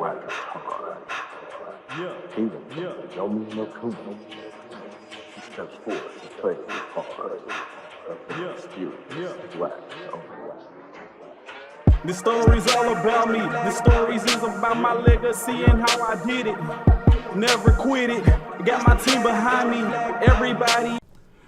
swagger hard. Kingdom, no mean no kingdom. He steps forward to play hard. Swag, This story's all about me. This story's is about my legacy and how I did it. Never quit it. Got my team behind me. Everybody.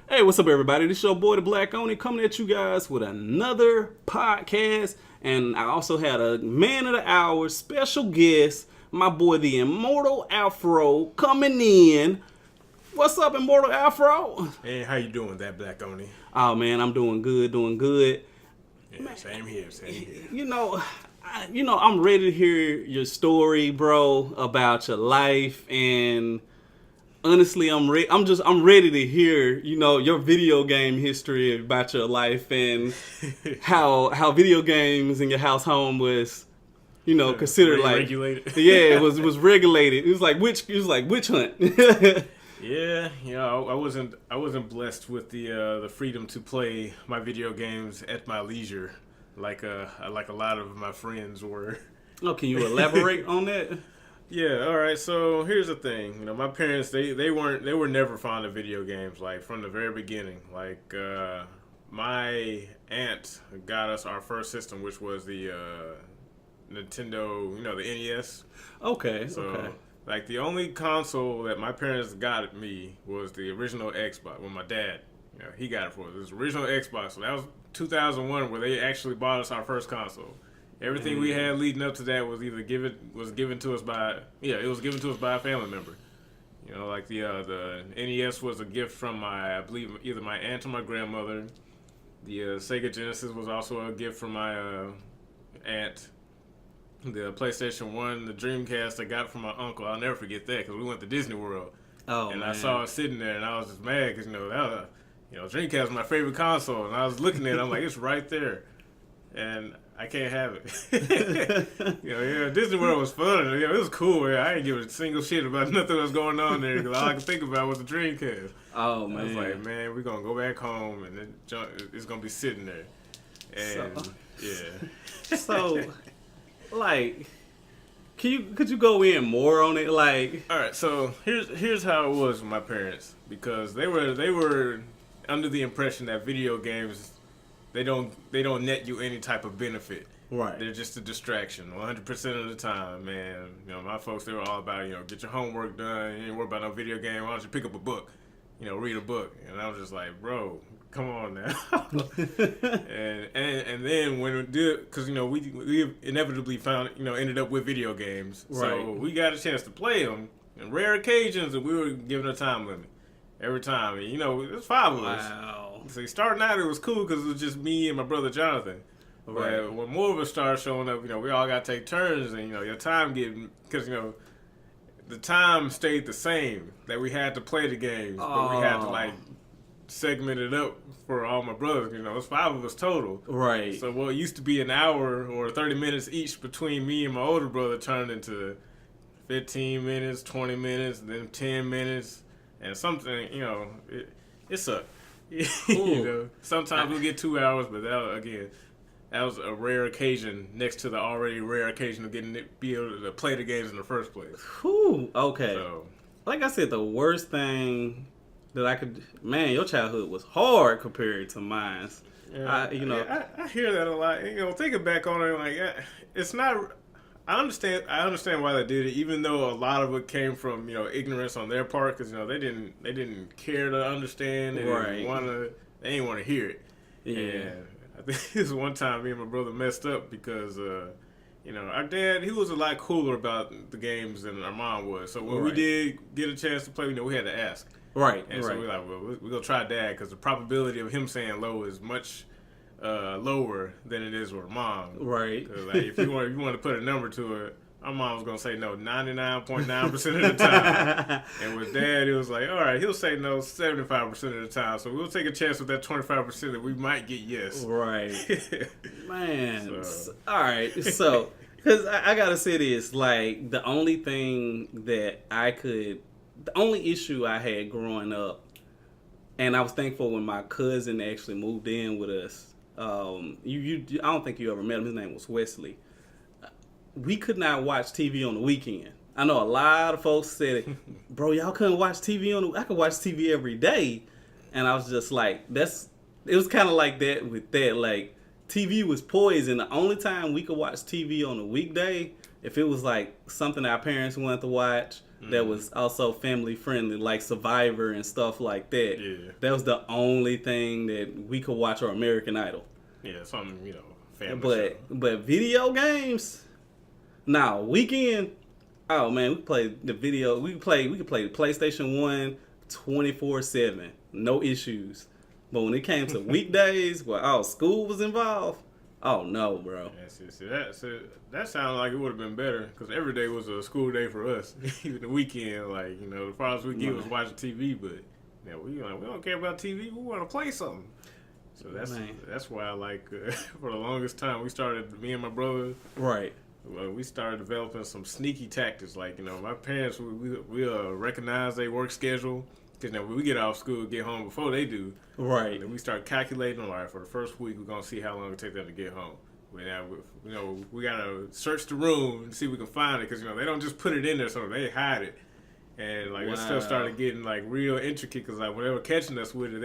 Hey, what's up, everybody? This your boy, the Black Oni, coming at you guys with another podcast. And I also had a man of the hour special guest, my boy, the Immortal Afro, coming in. What's up, Immortal Afro? Hey, how you doing, that Black Oni? Oh, man, I'm doing good. Yeah, man, same here. You know, I'm ready to hear your story, bro, about your life, and honestly, I'm ready to hear, your video game history about your life and how video games in your house home was, considered like regulated. Yeah, it was regulated. It was like witch hunt. Yeah, I wasn't blessed with the freedom to play my video games at my leisure, like a lot of my friends were. Oh, can you elaborate on that? Yeah, all right. So here's the thing. My parents they were never fond of video games, like from the very beginning. Like my aunt got us our first system, which was the Nintendo, the NES. Okay. Like, the only console that my parents got me was the original Xbox. Well, my dad, he got it for us. It was the original Xbox. So that was 2001 where they actually bought us our first console. Everything we had leading up to that was either given to us by a family member. Like the NES was a gift from I believe either my aunt or my grandmother. The Sega Genesis was also a gift from my aunt. The PlayStation 1, the Dreamcast I got from my uncle. I'll never forget that because we went to Disney World. Oh, and man. I saw it sitting there, and I was just mad because, Dreamcast was my favorite console. And I was looking at it, I'm like, it's right there. And I can't have it. Disney World was fun. It was cool. I didn't give a single shit about nothing that was going on there because all I could think about was the Dreamcast. Oh, man. I was like, man, we're going to go back home, and it's going to be sitting there. And, yeah. So... Like, could you go in more on it? Like, all right, so here's how it was with my parents, because they were under the impression that video games they don't net you any type of benefit. Right. They're just a distraction 100% of the time, man. My folks, they were all about get your homework done. You ain't worry about no video game. Why don't you pick up a book? Read a book. And I was just like, bro, come on now. and then when it did, because we inevitably ended up with video games, right. So we got a chance to play them in rare occasions, and we were given a time limit every time. And, it was 5 of us. Wow. So starting out, it was cool because it was just me and my brother Jonathan. Right. But when more of us started showing up, we all got to take turns, and your time because the time stayed the same that we had to play the games, but we had to segment it up for all my brothers. It was 5 of us total. Right. So what used to be an hour or 30 minutes each between me and my older brother turned into 15 minutes, 20 minutes, then 10 minutes, and something. It sucked. Sometimes we'll get 2 hours, but that was a rare occasion next to the already rare occasion of be able to play the games in the first place. Whew, okay. So, like I said, the worst thing that I could... Man, your childhood was hard compared to mine. I hear that a lot. Thinking back on it, it's not... I understand why they did it, even though a lot of it came from, ignorance on their part, because, they didn't care to understand. They didn't want to hear it. Yeah. And I think this one time me and my brother messed up because, our dad, he was a lot cooler about the games than our mom was. So when we did get a chance to play, we had to ask. Right. And so we're like, well, we're going to try dad because the probability of him saying low is much lower than it is with mom. Right. Because if you want to put a number to it, our mom was going to say no 99.9% of the time. And with dad, it was like, all right, he'll say no 75% of the time. So we'll take a chance with that 25% that we might get yes. Right. Man. All right. So, because I got to say this, like, the only issue I had growing up, and I was thankful when my cousin actually moved in with us. I don't think you ever met him. His name was Wesley. we could not watch TV on the weekend. I know a lot of folks said, bro, y'all couldn't watch TV I could watch TV every day. And I was just like, it was kind of like that with that. Like, TV was poison. The only time we could watch TV on a weekday, if it was like something our parents wanted to watch that was also family friendly, like Survivor and stuff like that. Yeah. That was the only thing that we could watch, or American Idol. Yeah, something, family show. But video games, now weekend. Oh man, we could play the PlayStation 1 24/7, no issues. But when it came to weekdays, where school was involved, oh no, bro. That sounded like it would have been better, because every day was a school day for us. Even the weekend, the farthest we get was watching TV. But we don't care about TV. We want to play something. So that's why for the longest time me and my brother. Right. Well, we started developing some sneaky tactics. My parents, we recognize their work schedule. Because when we get off school, get home before they do. Right. And then we start calculating, all right, for the first week, we're going to see how long it takes them to get home. We got to search the room and see if we can find it. Because, they don't just put it in there, so they hide it. And, that stuff started getting, real intricate. Because, when they were catching us with it,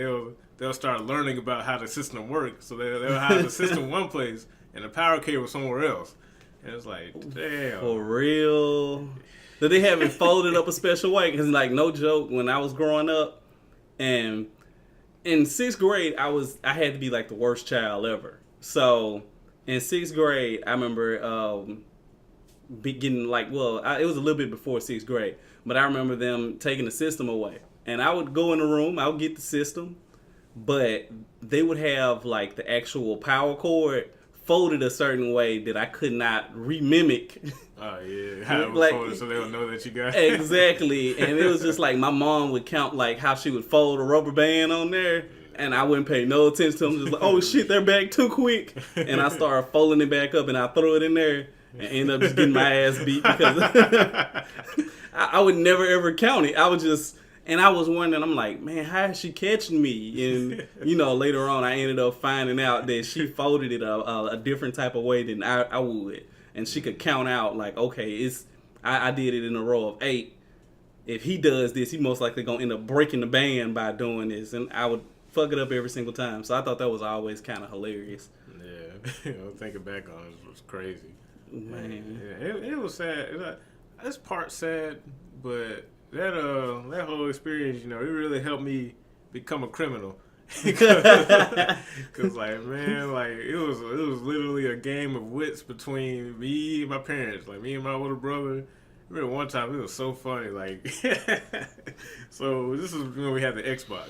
they'll start learning about how the system works. So they'll have the system one place and the power cable somewhere else. And it's like, damn. For real? Did they have it folded up a special way? Because, no joke, when I was growing up, and in 6th grade, I had to be, the worst child ever. So, in 6th grade, I remember getting, it was a little bit before 6th grade, but I remember them taking the system away. And I would go in the room, I would get the system, but they would have, the actual power cord folded a certain way that I could not remimic. Oh yeah, how it was folded so they don't know that you got it. Exactly, and it was just my mom would count how she would fold a rubber band on there, and I wouldn't pay no attention to them. Just oh shit, they're back too quick, and I started folding it back up, and I threw it in there, and ended up just getting my ass beat because I would never ever count it. And I was wondering, I'm like, man, how is she catching me? And, later on, I ended up finding out that she folded it a different type of way than I would. And she could count out, okay, I did it in a row of 8. If he does this, he most likely going to end up breaking the band by doing this. And I would fuck it up every single time. So I thought that was always kind of hilarious. Yeah. Thinking back on it was crazy. Man. Yeah, it was sad. This part sad, but... That whole experience, it really helped me become a criminal. Because man, it was literally a game of wits between me and my parents, me and my older brother. I remember one time, it was so funny, so this is when we had the Xbox,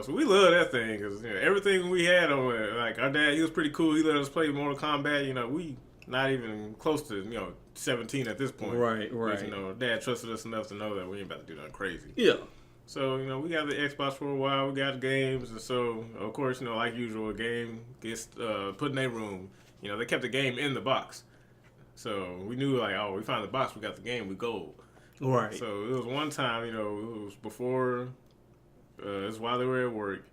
so we loved that thing, because, everything we had on it, our dad, he was pretty cool, he let us play Mortal Kombat, we not even close to, 17 at this point. Right. Dad trusted us enough to know that we ain't about to do nothing crazy. Yeah. So, we got the Xbox for a while. We got games. And so, of course, like usual, a game gets put in a room. They kept the game in the box. So, we knew, we found the box. We got the game. We gold. Right. So, it was one time, it was before, it was while they were at work.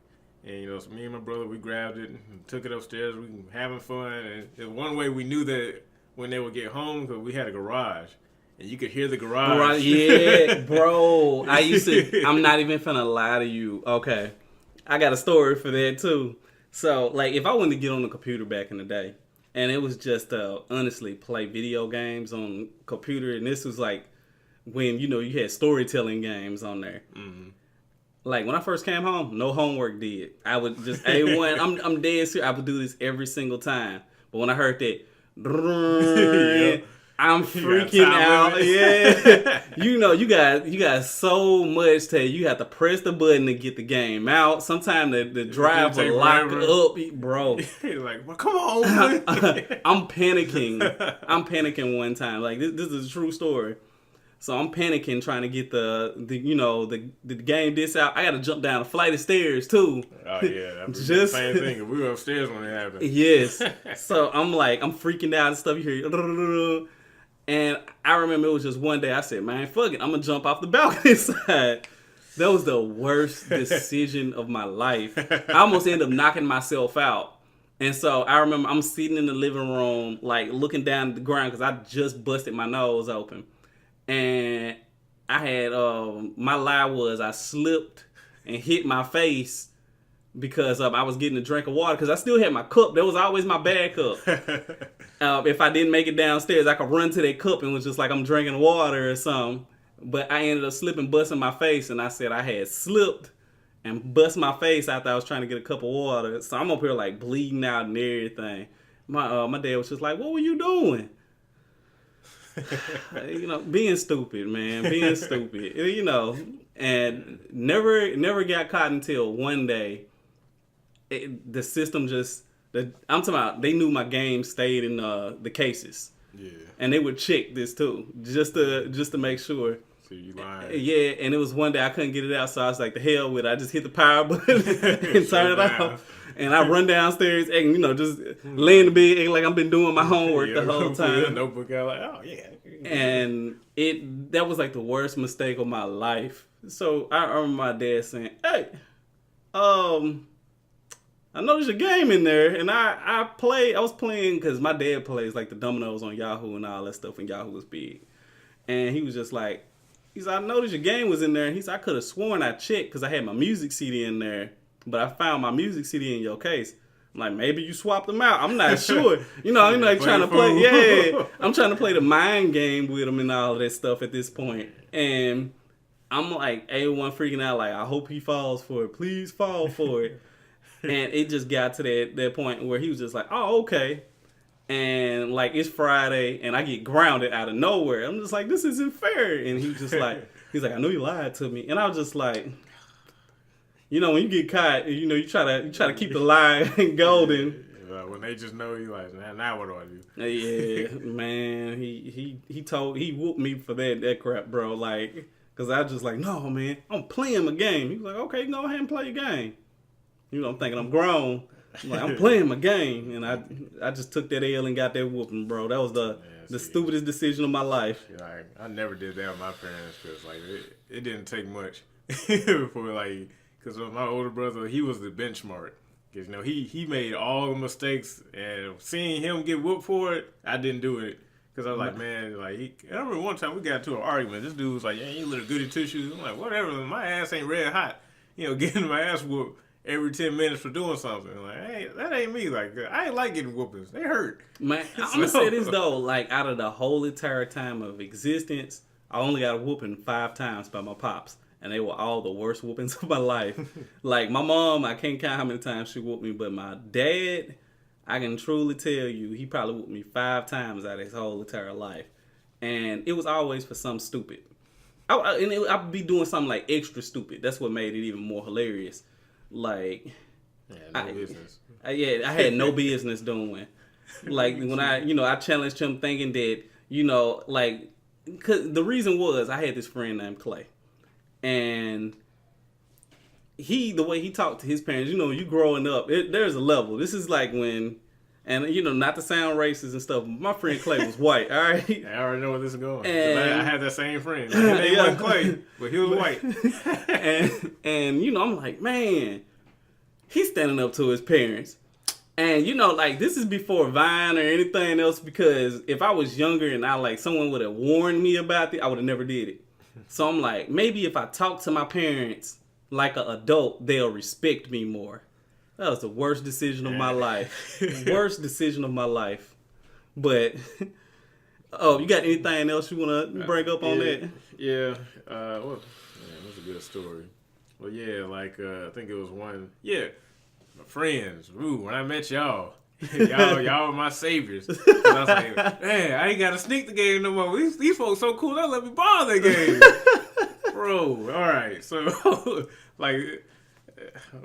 And, so me and my brother, we grabbed it and took it upstairs. We were having fun. And it was one way we knew that when they would get home, because we had a garage, and you could hear the garage. Yeah, bro. I'm not even finna lie to you. Okay. I got a story for that, too. So, if I wanted to get on the computer back in the day, and it was just, honestly, play video games on computer, and this was, when, you had storytelling games on there. Mm-hmm. When I first came home, no homework did. I would just, A1, I'm dead serious. I would do this every single time. But when I heard that, I'm freaking out. Yeah. You got so much to you have to press the button to get the game out. Sometimes the drive will lock up, bro. You're like, well, come on. I'm panicking one time. This is a true story. So I'm panicking trying to get the game disc out. I got to jump down a flight of stairs too. Oh yeah, that was the same thing. We were upstairs when it happened. Yes. So I'm freaking out and stuff. You hear, and I remember it was just one day I said, man, fuck it, I'm gonna jump off the balcony side. That was the worst decision of my life. I almost ended up knocking myself out. And so I remember I'm sitting in the living room, like looking down at the ground because I just busted my nose open. And I had, my lie was I slipped and hit my face because I was getting a drink of water because I still had my cup. That was always my bad cup. If I didn't make it downstairs, I could run to that cup and was just like I'm drinking water or something. But I ended up slipping, busting my face, and I said I had slipped and bust my face after I was trying to get a cup of water. So I'm up here like bleeding out and everything. My dad was just like, "What were you doing?" Being stupid, man, being stupid, and never got caught until one day. The system I'm talking about. They knew my game stayed in the cases. Yeah. And they would check this too, just to make sure. So you lying? Yeah, and it was one day I couldn't get it out, so I was like, "The hell with it!" I just hit the power button and turn it off. And I run downstairs and just lay in the bed acting like I've been doing my homework the whole time. Notebook out like, oh yeah. And that was like the worst mistake of my life. So I remember my dad saying, "Hey, I noticed your game in there," and I was playing because my dad plays like the dominoes on Yahoo and all that stuff when Yahoo was big. And he was just like, I noticed your game was in there. And he said, I could have sworn I checked because I had my music CD in there, but I found my music CD in your case. I'm like, maybe you swapped them out. I'm not sure. Trying to play. Yeah, I'm trying to play the mind game with him and all of that stuff at this point. And I'm like, A1 freaking out, like, I hope he falls for it. Please fall for it. And it just got to that point where he was just like, oh, okay. And like, it's Friday and I get grounded out of nowhere. I'm just like, this isn't fair. And he was just like, he's like, I know you lied to me. And I was just like, when you get caught, you try to keep the lie golden. When they just know you, like, now what do I do? Yeah, man. He whooped me for that crap, bro. Like, cause I was just like, no, man, I'm playing my game. He was like, okay, go ahead and play your game. I'm thinking I'm grown. I'm like, I'm playing my game. And I just took that L and got that whooping, bro. That was the stupidest decision of my life. Like, I never did that with my parents because, like, it didn't take much for, like, because my older brother, he was the benchmark. Because, he made all the mistakes, and seeing him get whooped for it, I didn't do it. Because I was like, man, like, I remember one time we got into an argument. This dude was like, yeah, you little goody two-shoes. I'm like, whatever, my ass ain't red hot. Getting my ass whooped every 10 minutes for doing something. Like, hey, that ain't me. Like, I ain't like getting whoopings. They hurt. Man, I'm going to say this, though. Like, out of the whole entire time of existence, I only got a whooping 5 times by my pops. And they were all the worst whoopings of my life. Like, my mom, I can't count how many times she whooped me. But my dad, I can truly tell you, he probably whooped me 5 times out of his whole entire life. And it was always for something stupid. I'd be doing something like extra stupid. That's what made it even more hilarious. Like, business. I had no business doing. Like, when I challenged him thinking that, like, cause the reason was I had this friend named Clay. And the way he talked to his parents, you growing up, there's a level. This is like when, and not to sound racist and stuff, my friend Clay was white, all right? I already know where this is going. And I had that same friend. His name wasn't Clay, but he was white. and I'm like, man, he's standing up to his parents. And like, this is before Vine or anything else, because if I was younger and someone would have warned me about it, I would have never did it. So I'm like, maybe if I talk to my parents like an adult, they'll respect me more. That was the worst decision of my life. Worst decision of my life. But, you got anything else you want to bring up on that? Yeah. That's a good story. Well, yeah, like, I think it was one. Yeah, my friends. Ooh, when I met y'all. y'all were my saviors. And I was like, man, I ain't got to sneak the game no more. These folks so cool, they'll let me borrow their game. Bro, all right. So, like,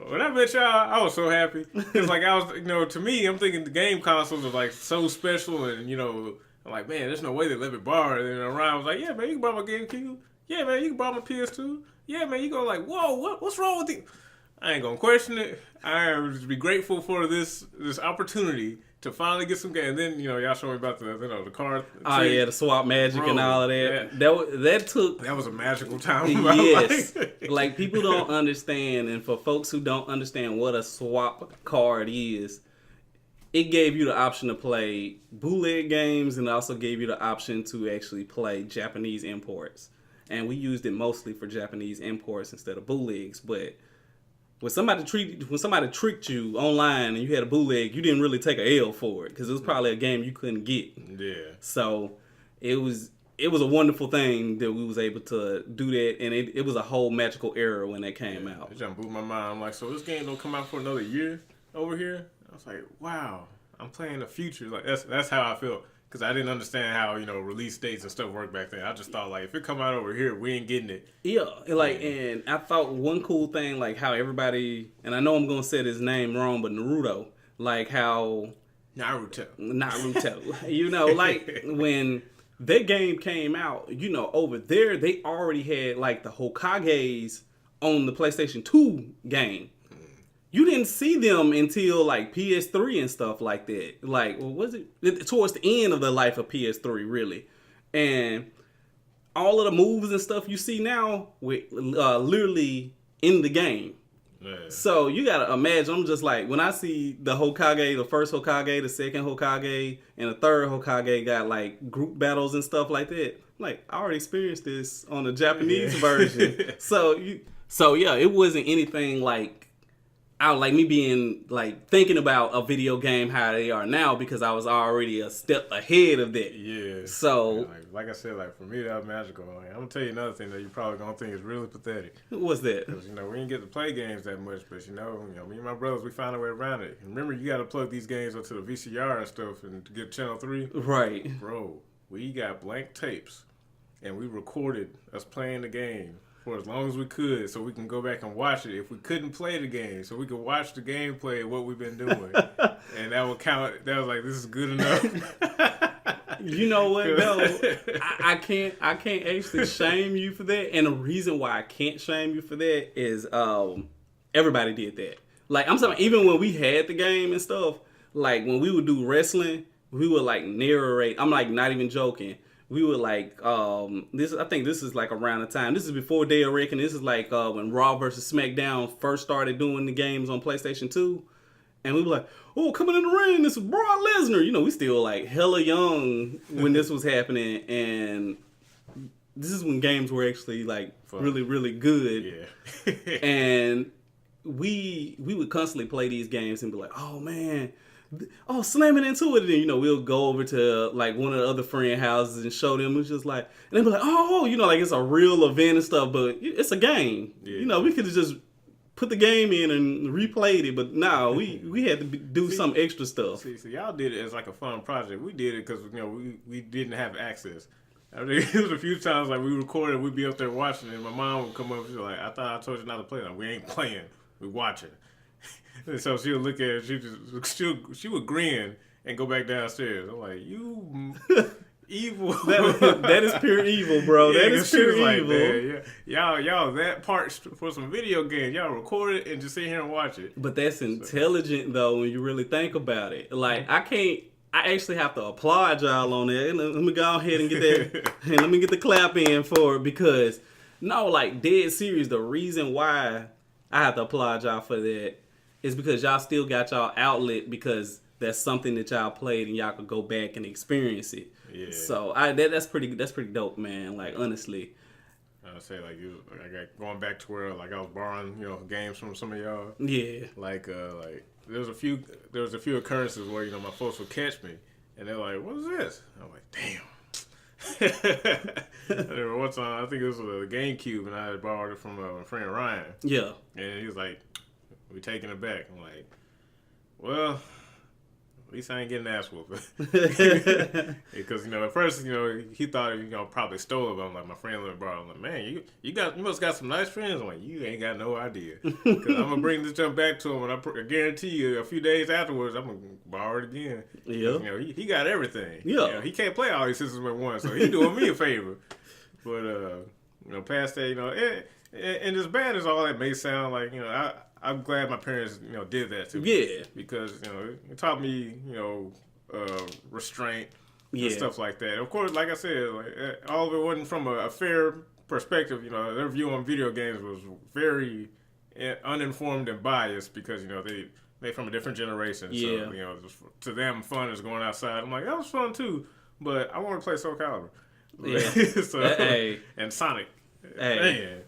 when I met y'all, I was so happy. It's like, I was, to me, I'm thinking the game consoles are, like, so special. And, I'm like, man, there's no way they let me borrow it. And Ryan was like, yeah, man, you can borrow my GameCube. Yeah, man, you can borrow my PS2. Yeah, man, you go like, whoa, what's wrong with you? I ain't gonna question it. I am just be grateful for this opportunity to finally get some game. And then y'all showed me about the card. Oh yeah, the swap magic and all of that. That was a magical time. Yes, like people don't understand, and for folks who don't understand what a swap card is, it gave you the option to play bootleg games, and it also gave you the option to actually play Japanese imports. And we used it mostly for Japanese imports instead of bootlegs. But when somebody tricked you online and you had a bootleg, you didn't really take a L for it because it was probably a game you couldn't get. Yeah. So it was a wonderful thing that we was able to do that, and it was a whole magical era when that came out. It just blew my mind. I'm like, so this game don't come out for another year over here? I was like, wow, I'm playing the future. Like that's how I felt. Because I didn't understand how, release dates and stuff worked back then. I just thought, like, if it come out over here, we ain't getting it. Yeah, and I thought one cool thing, like, how everybody, and I know I'm going to say his name wrong, but Naruto, like how... Naruto. Like, when that game came out, over there, they already had, like, the Hokages on the PlayStation 2 game. You didn't see them until like PS3 and stuff like that. Like, was it towards the end of the life of PS3, really? And all of the moves and stuff you see now, with literally in the game. Man. So you gotta imagine. I'm just like, when I see the Hokage, the first Hokage, the second Hokage, and the third Hokage got like group battles and stuff like that. Like, I already experienced this on the Japanese version. So yeah, it wasn't anything like. Like me being like thinking about a video game how they are now because I was already a step ahead of that. Yeah. So like I said, like for me that was magical. Like, I'm gonna tell you another thing that you probably gonna think is really pathetic. What's that? Because we didn't get to play games that much, but me and my brothers, we found a way around it. And remember, you got to plug these games up to the VCR and stuff and to get Channel 3. Right. Bro, we got blank tapes and we recorded us playing the game for as long as we could, so we can go back and watch it if we couldn't play the game, so we could watch the gameplay of what we've been doing, and that would count. That was like, this is good enough. You know what? No, I can't actually shame you for that, and the reason why I can't shame you for that is everybody did that. Like, I'm saying, even when we had the game and stuff, like when we would do wrestling, we would like narrate. I'm like not even joking. We were like, I think this is like around the time. This is before Day of Reckoning. This is like when Raw versus SmackDown first started doing the games on PlayStation 2. And we were like, oh, coming in the ring, this is Brock Lesnar. We still like hella young when this was happening. And this is when games were actually like really, really good. Yeah. And we would constantly play these games and be like, oh man, slamming into it, and then we'll go over to like one of the other friend houses and show them. It's just like, and they'll be like, oh, like it's a real event and stuff, but it's a game. Yeah. We could have just put the game in and replayed it, but no, we had to do some extra stuff. See, y'all did it as like a fun project. We did it because we didn't have access. I mean, it was a few times like we recorded, we'd be up there watching, and my mom would come up and she's like, I thought I told you not to play. Like, we ain't playing, we watching. And so she would look at it, she would grin and go back downstairs. I'm like, you evil. That is pure evil, bro. Yeah, that is pure evil. Man, yeah. Y'all that part for some video games. Y'all record it and just sit here and watch it. But that's intelligent though when you really think about it. Like, I actually have to applaud y'all on that. Let me go ahead and get that and let me get the clap in for it, because like dead serious, the reason why I have to applaud y'all for that is because y'all still got y'all outlet, because that's something that y'all played and y'all could go back and experience it. Yeah. So that's pretty dope, man. Like, honestly. I say like going back to where like I was borrowing games from some of y'all. Yeah. Like there was a few occurrences where my folks would catch me and they're like, "What is this?" I'm like, "Damn." I remember one time, I think it was a GameCube, and I had borrowed it from my friend Ryan. Yeah. And he was like, "We taking it back." I'm like, "Well, at least I ain't getting ass whooping." Because at first he thought probably stole it. But I'm like, my friend let me borrow it. I'm like, man, you must got some nice friends. I'm like, you ain't got no idea. Because I'm gonna bring this jump back to him, and I guarantee you, a few days afterwards, I'm gonna borrow it again. Yeah. He got everything. Yeah. He can't play all these systems at once, so he doing me a favor. But past that, and as bad as all that may sound, like I'm glad my parents, did that to me. Yeah. Because, it taught me, restraint and stuff like that. Of course, like I said, all of it wasn't from a fair perspective. Their view on video games was very uninformed and biased because, they from a different generation. Yeah. So, you know, to them, fun is going outside. I'm like, that was fun too, but I want to play Soul Calibur. Yeah. So, Hey. and Sonic. Hey. Man.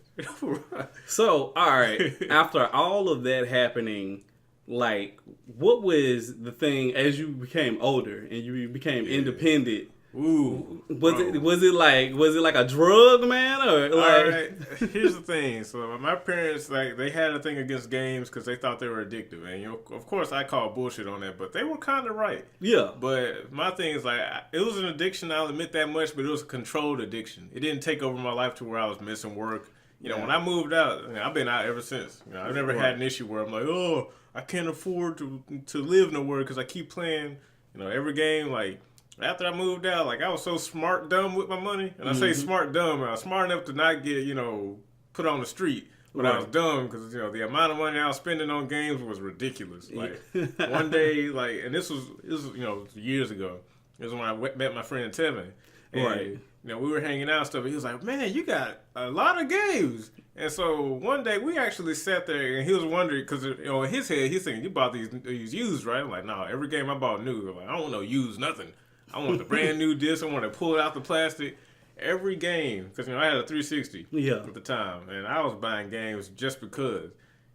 So, all right, after all of that happening, like, what was the thing as you became older and you became independent? Ooh, was it like a drug, man, or like? All right, here's the thing. So my parents, like, they had a thing against games because they thought they were addictive, and, you know, of course I call bullshit on that, but they were kind of right. Yeah. But my thing is, like, it was an addiction. I'll admit that much, but it was a controlled addiction. It didn't take over my life to where I was missing work. You know, when I moved out, you know, I've been out ever since. You know, I've never had an issue where I'm like, oh, I can't afford to live nowhere because I keep playing, you know, every game. Like, after I moved out, like, I was so smart dumb with my money. And I say smart dumb, I was smart enough to not get, you know, put on the street. But I was dumb because, you know, the amount of money I was spending on games was ridiculous. Like, one day, like, and this was, you know, years ago. It was when I met my friend Tevin. And, you know, we were hanging out and stuff, and he was like, man, you got a lot of games. And so one day we actually sat there, and he was wondering, because, you know, in his head, he's thinking, you bought these used, right? I'm like, no, every game I bought new. I'm like, I don't want no used nothing. I want the brand new disc. I want to pull it out the plastic. Every game, because, you know, I had a 360 at the time, and I was buying games just because.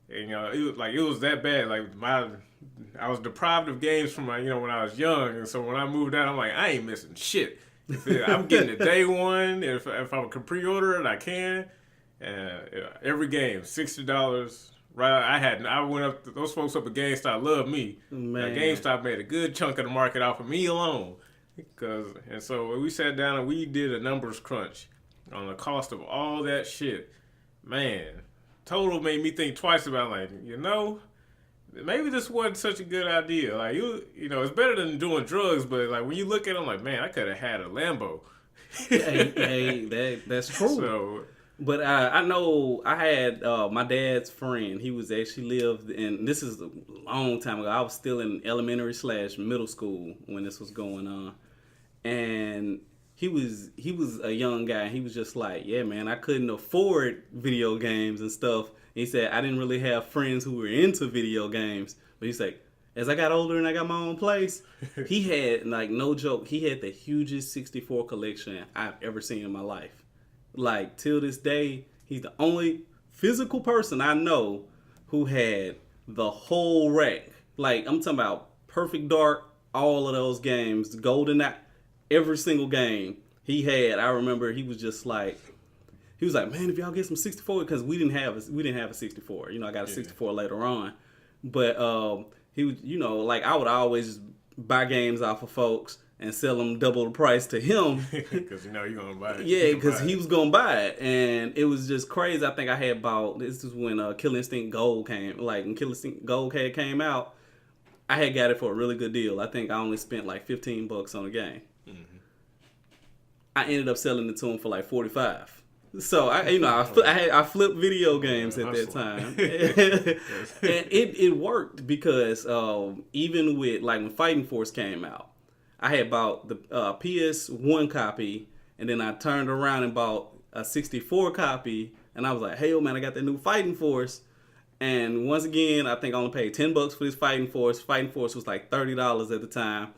And, you know, it was that bad. Like, I was deprived of games from my, you know, when I was young, and so when I moved out, I'm like, I ain't missing shit. I'm getting it day one. If I can pre-order it, I can. Every game, $60. Right, I went up. Those folks up at GameStop loved me. Man. GameStop made a good chunk of the market off of me alone. And so we sat down and we did a numbers crunch on the cost of all that shit. Man, total made me think twice about, like, you know, maybe this wasn't such a good idea. Like, you know, it's better than doing drugs, but, like, when you look at them, like, man, I could have had a Lambo. hey, that's true. So, but I know I had my dad's friend. He was actually lived in, this is a long time ago. I was still in elementary / middle school when this was going on. And he was a young guy. He was just like, yeah, man, I couldn't afford video games and stuff. And he said, I didn't really have friends who were into video games. But he's like, as I got older and I got my own place, he had, like, no joke, he had the hugest 64 collection I've ever seen in my life. Like, till this day, he's the only physical person I know who had the whole rack. Like, I'm talking about Perfect Dark, all of those games, GoldenEye, every single game he had. I remember he was like, man, if y'all get some 64, because we didn't have a 64. You know, I got a 64 later on, but he would, you know, like, I would always buy games off of folks and sell them double the price to him. Because, you know, you're going to buy it. Yeah, because he was going to buy it. And it was just crazy. I think I had bought, this is when Killer Instinct Gold came, like, when Killer Instinct Gold came out, I had got it for a really good deal. I think I only spent like $15 on a game. Mm-hmm. I ended up selling it to him for like $45. So I flipped video games at that time, and it worked because even with, like, when Fighting Force came out, I had bought the PS1 copy, and then I turned around and bought a 64 copy, and I was like, hey, man, I got that new Fighting Force. And once again, I think I only paid $10 for this Fighting Force. Fighting Force was like $30 at the time.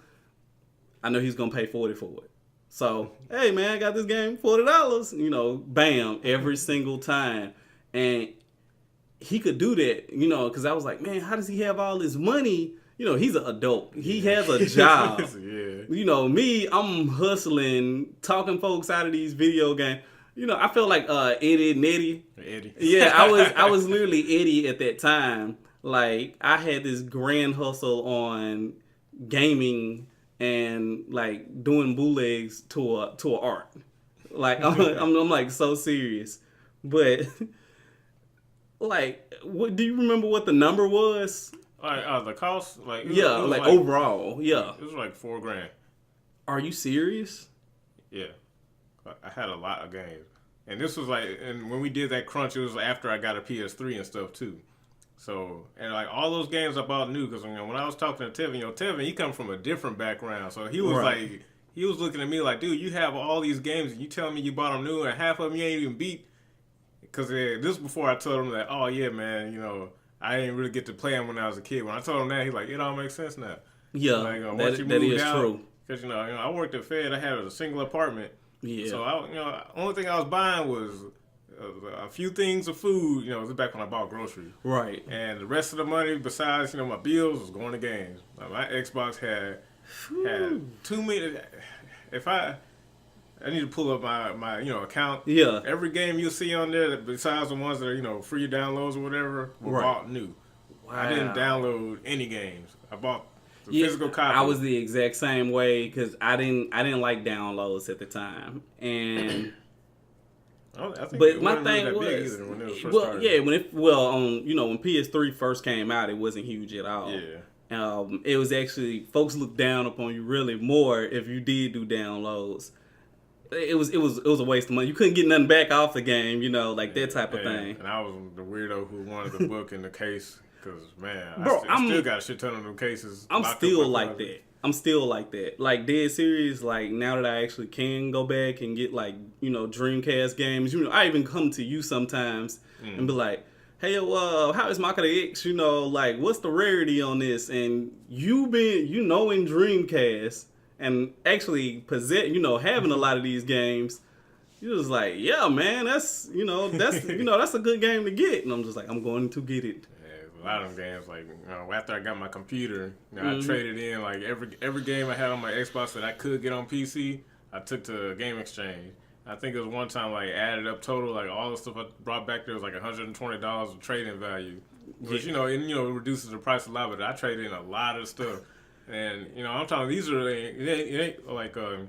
I know he's gonna pay $40 for it. So, hey, man, I got this game, $40. You know, bam, every single time. And he could do that, you know, because I was like, man, how does he have all this money? You know, he's an adult. He has a job. You know, me, I'm hustling, talking folks out of these video games. You know, I felt like Eddie and Eddie. Yeah, I was literally Eddie at that time. Like, I had this grand hustle on gaming and, like, doing bootlegs to a art. Like, I'm like so serious. But, like, do you remember what the number was? The cost, like, like overall, yeah, it was like $4,000. Are you serious? Yeah. I had a lot of games. And this was like, and when we did that crunch, it was after I got a PS3 and stuff too. So, and like all those games I bought new, because, you know, when I was talking to Tevin, you know, Tevin, he comes from a different background. So he was like, he was looking at me like, dude, you have all these games and you telling me you bought them new and half of them you ain't even beat. Because this was before I told him that, oh yeah, man, you know, I didn't really get to play them when I was a kid. When I told him that, he's like, it all makes sense now. Yeah, like, that is true. Because I worked at Fed. I had a single apartment. Yeah. So only thing I was buying was a few things of food. It was back when I bought groceries. Right. And the rest of the money, besides my bills, was going to games. Like, my Xbox had too many. If I need to pull up my account. Yeah. Every game you'll see on there, besides the ones that are free downloads or whatever, were bought new. Wow. I didn't download any games. I bought the physical copy. I was the exact same way because I didn't like downloads at the time, and but my thing was, when it was first well, yeah, when PS3 first came out, it wasn't huge at all. Yeah. It was actually folks looked down upon you really more if you did do downloads. It was a waste of money. You couldn't get nothing back off the game, like that type of thing. And I was the weirdo who wanted the book in the case because, man, bro, I still got a shit ton of them cases. I'm still like that. Like dead serious. Like now that I actually can go back and get Dreamcast games, I even come to you sometimes and be like, hey, how is Maka X? What's the rarity on this? And you in Dreamcast. And actually having a lot of these games, you're just like, yeah, man, that's that's a good game to get. And I'm just like, I'm going to get it. Yeah, a lot of them games, like after I got my computer, I traded in like every game I had on my Xbox that I could get on PC. I took to Game Exchange. I think it was one time added up total all the stuff I brought back there was $120 of trading value, which it reduces the price a lot. But I traded in a lot of stuff. And I'm talking. These are it ain't like a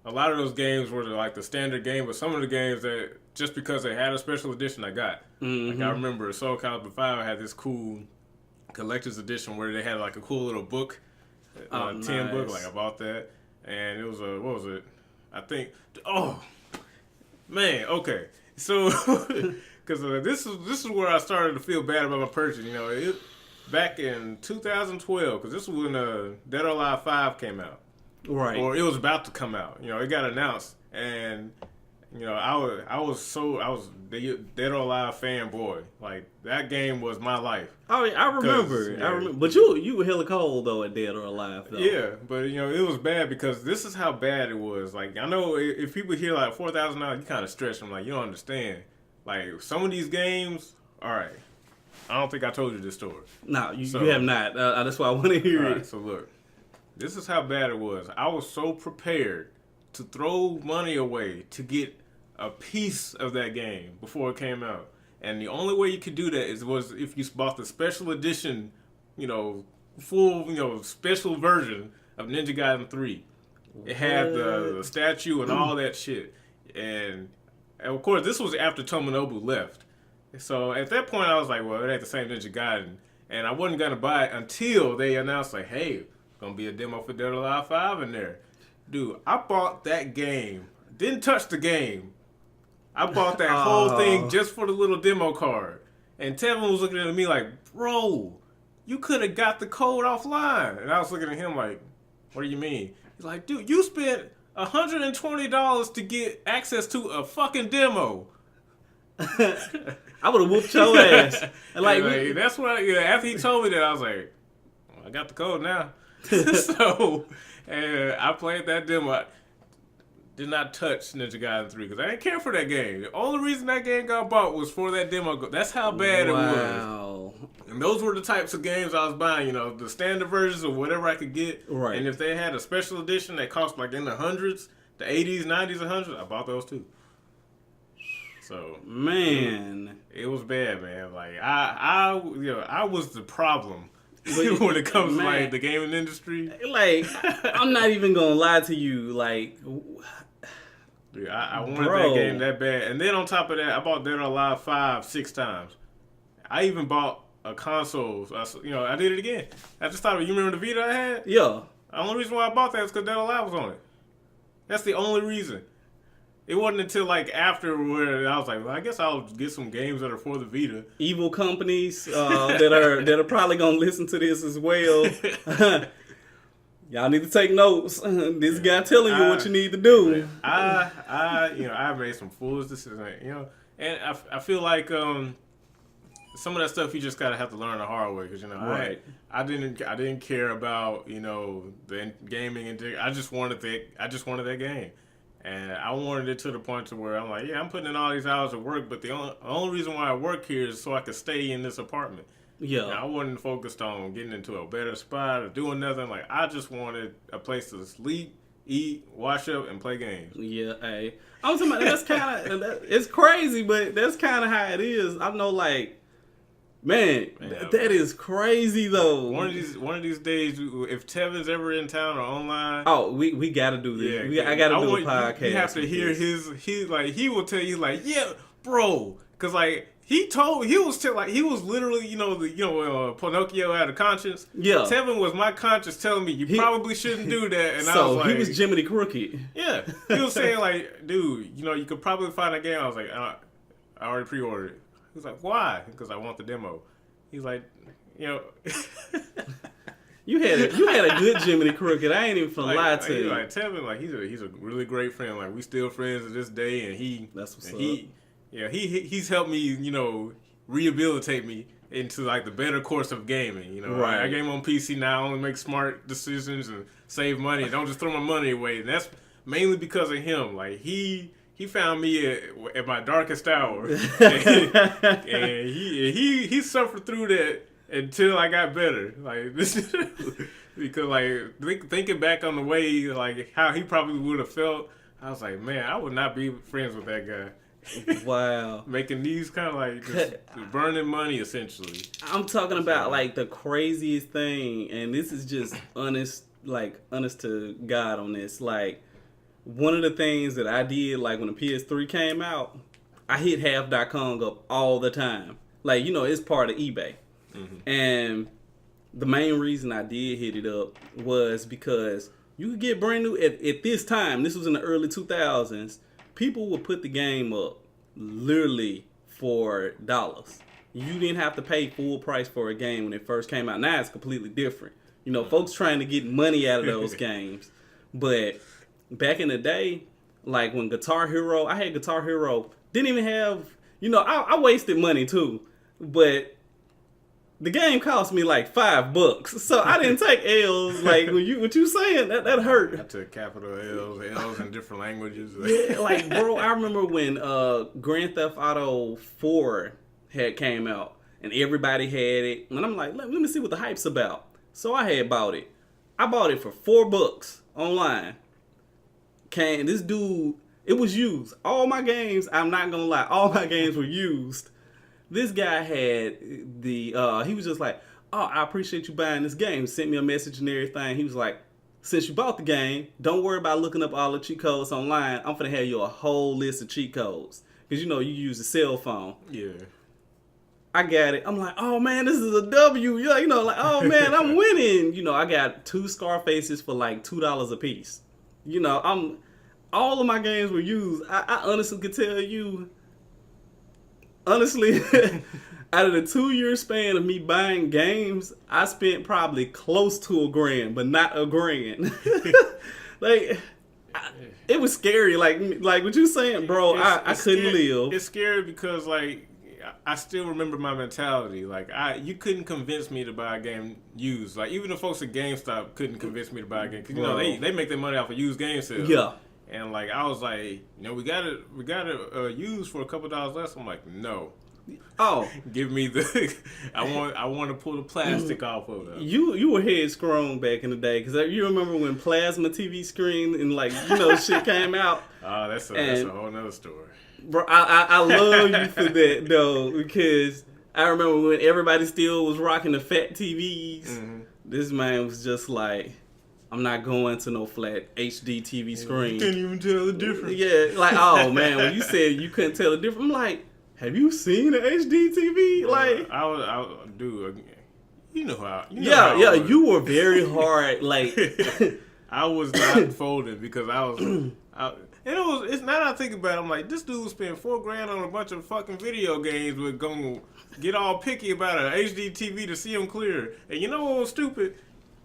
lot of those games were the standard game, but some of the games that just because they had a special edition, I got. Mm-hmm. I remember Soul Calibur 5 had this cool collector's edition where they had a cool little book, 10 book. I bought that, and it was what was it? I think. Oh man, okay. So because this is where I started to feel bad about my purchase. Back in 2012, because this was when Dead or Alive 5 came out. Right. Or it was about to come out. It got announced. And, I was the Dead or Alive fanboy. Like, that game was my life. Oh, I remember. I remember. But you were hella cold, though, at Dead or Alive, though. Yeah, but, it was bad because this is how bad it was. Like, I know if people hear, $4,000, you kind of stretch them. Like, you don't understand. Like, some of these games, all right. I don't think I told you this story. No, you have not. That's why I want to hear it. Right, so look, this is how bad it was. I was so prepared to throw money away to get a piece of that game before it came out. And the only way you could do that was if you bought the special edition, full, special version of Ninja Gaiden 3. It had the statue and all that shit. And of course, this was after Tomonobu left. So at that point, I was like, well, it ain't the same Ninja Gaiden. And I wasn't going to buy it until they announced, hey, going to be a demo for Dead or Alive 5 in there. Dude, I bought that game. Didn't touch the game. I bought that whole thing just for the little demo card. And Tevin was looking at me like, bro, you could have got the code offline. And I was looking at him like, what do you mean? He's like, dude, you spent $120 to get access to a fucking demo. I would have whooped your ass. That's what. After he told me that, I was like, well, I got the code now. So, and I played that demo. I did not touch Ninja Gaiden 3 because I didn't care for that game. The only reason that game got bought was for that demo. That's how bad it was. And those were the types of games I was buying. The standard versions of whatever I could get. Right. And if they had a special edition that cost in the hundreds, the 80s, 90s, and hundreds, I bought those too. So man, it was bad, man. Like I was the problem when it comes to the gaming industry. I'm not even gonna lie to you. Dude, I wanted that game that bad, and then on top of that, I bought Dead or Alive 5 6 times. I even bought a console. I did it again. I just thought, you remember the Vita I had? Yeah. The only reason why I bought that is because Dead or Alive was on it. That's the only reason. It wasn't until after where I was like, well, I guess I'll get some games that are for the Vita. Evil companies that are probably gonna listen to this as well. Y'all need to take notes. This guy telling you what you need to do. I made some foolish decisions. And I feel like some of that stuff you just gotta have to learn the hard way, because Right. I didn't care about the gaming, and I just wanted that game, and I wanted it to the point to where I'm like, yeah, I'm putting in all these hours of work, but the only reason why I work here is so I could stay in this apartment. Yeah. I wasn't focused on getting into a better spot or doing nothing. Like, I just wanted a place to sleep, eat, wash up, and play games. Yeah, hey. I'm talking about, that's kind of, it's crazy, but that's kind of how it is. I know, like, man, that is crazy, though. One of these days, if Tevin's ever in town or online, we got to do this. yeah, I got to do a podcast. You have to hear he will tell you, like, yeah, bro, because, like, he was literally, Pinocchio had a conscience. Yeah. Tevin was my conscience telling me you probably shouldn't do that, and I was like, he was Jiminy Crooked. Yeah, he was saying, like, dude, you could probably find a game. I was like, I already pre-ordered it. He was like, why? Because I want the demo. He's like, You had a good Jiminy Crooked. I ain't even finna lie to you. Like, Tevin, like, he's a really great friend. Like, we still friends to this day, and he's helped me, rehabilitate me into, like, the better course of gaming. Right. I game on PC now. I only make smart decisions and save money. Don't just throw my money away. And that's mainly because of him. Like, he found me at my darkest hour, and he suffered through that until I got better. Like, this, because, like, thinking back on the way, like, how he probably would have felt, I was like, man, I would not be friends with that guy. Wow. Making these kind of, like, just burning money, essentially. I'm talking about, like, the craziest thing, and this is just honest to God on this. Like, one of the things that I did, like, when the PS3 came out, I hit half.com up all the time. Like, it's part of eBay. Mm-hmm. And the main reason I did hit it up was because you could get brand new, at this time, this was in the early 2000s, people would put the game up literally for dollars. You didn't have to pay full price for a game when it first came out. Now it's completely different. Folks trying to get money out of those games. But back in the day, like when Guitar Hero, I had Guitar Hero, didn't even have, I wasted money too. But the game cost me like $5, so I didn't take L's. Like what you saying, that hurt. I took capital L's in different languages. Yeah, like, bro, I remember when Grand Theft Auto 4 had came out and everybody had it, and I'm like, let me see what the hype's about. So I had bought it. I bought it for $4 online. This dude, it was used. All my games, I'm not gonna lie, all my games were used. This guy had he was just like, oh, I appreciate you buying this game. Sent me a message and everything. He was like, since you bought the game, don't worry about looking up all the cheat codes online. I'm finna have you a whole list of cheat codes. Because, you use a cell phone. Yeah. I got it. I'm like, oh, man, this is a W. Like, oh, man, I'm winning. I got 2 Scarfaces for like $2 a piece. All of my games were used. I honestly could tell you, honestly, out of the 2-year span of me buying games, I spent probably close to $1,000, but not $1,000. Like, it was scary. Like what you saying, bro, I couldn't live. It's scary because, like, I still remember my mentality. Like, you couldn't convince me to buy a game used. Like, even the folks at GameStop couldn't convince me to buy a game. Because, they make their money off of used game sales. Yeah. And, like, I was like, we got it used for a couple dollars less. I'm like, no. Oh, give me the. I want to pull the plastic off of it. You were headstrong back in the day, because you remember when plasma TV screen and shit came out. Oh, that's a whole nother story. Bro, I love you for that though, because I remember when everybody still was rocking the fat TVs. Mm-hmm. This man was just like, I'm not going to no flat HD TV screen. You can't even tell the difference. Yeah, like, oh man, when you said you couldn't tell the difference, I'm like, have you seen an HD TV? Like, I do. You know how. You were very hard. Like, I was not folding because I was. And it's now that I think about it, I'm like, this dude spent $4,000 on a bunch of fucking video games. We're gonna get all picky about an HD TV to see them clear. And you know what was stupid?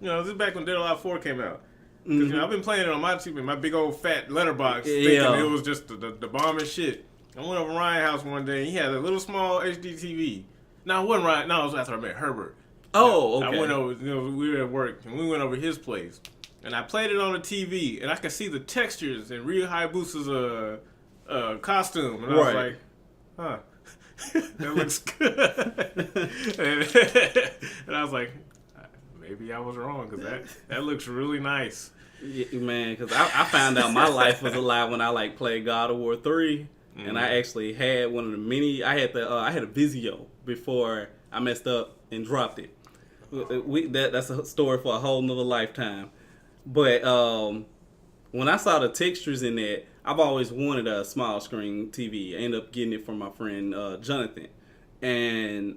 This is back when Dead or Alive 4 came out. Because I've been playing it on my TV, my big old fat letterbox, thinking it was just the bomb and shit. I went over to Ryan's house one day, and he had a little small HD TV. No, it wasn't right. No, it was after I met Herbert. Oh, okay. I went over, we were at work, and we went over his place. And I played it on the TV, and I could see the textures in Ryu Hayabusa's costume. And I was like, huh, that looks good. And I was like, maybe I was wrong, because that looks really nice. Yeah, man, because I found out my life was a lie when I played God of War 3. And I actually had one of the mini. I had a Vizio before I messed up and dropped it. That's a story for a whole nother lifetime. But when I saw the textures in that, I've always wanted a small screen TV. I ended up getting it from my friend Jonathan. And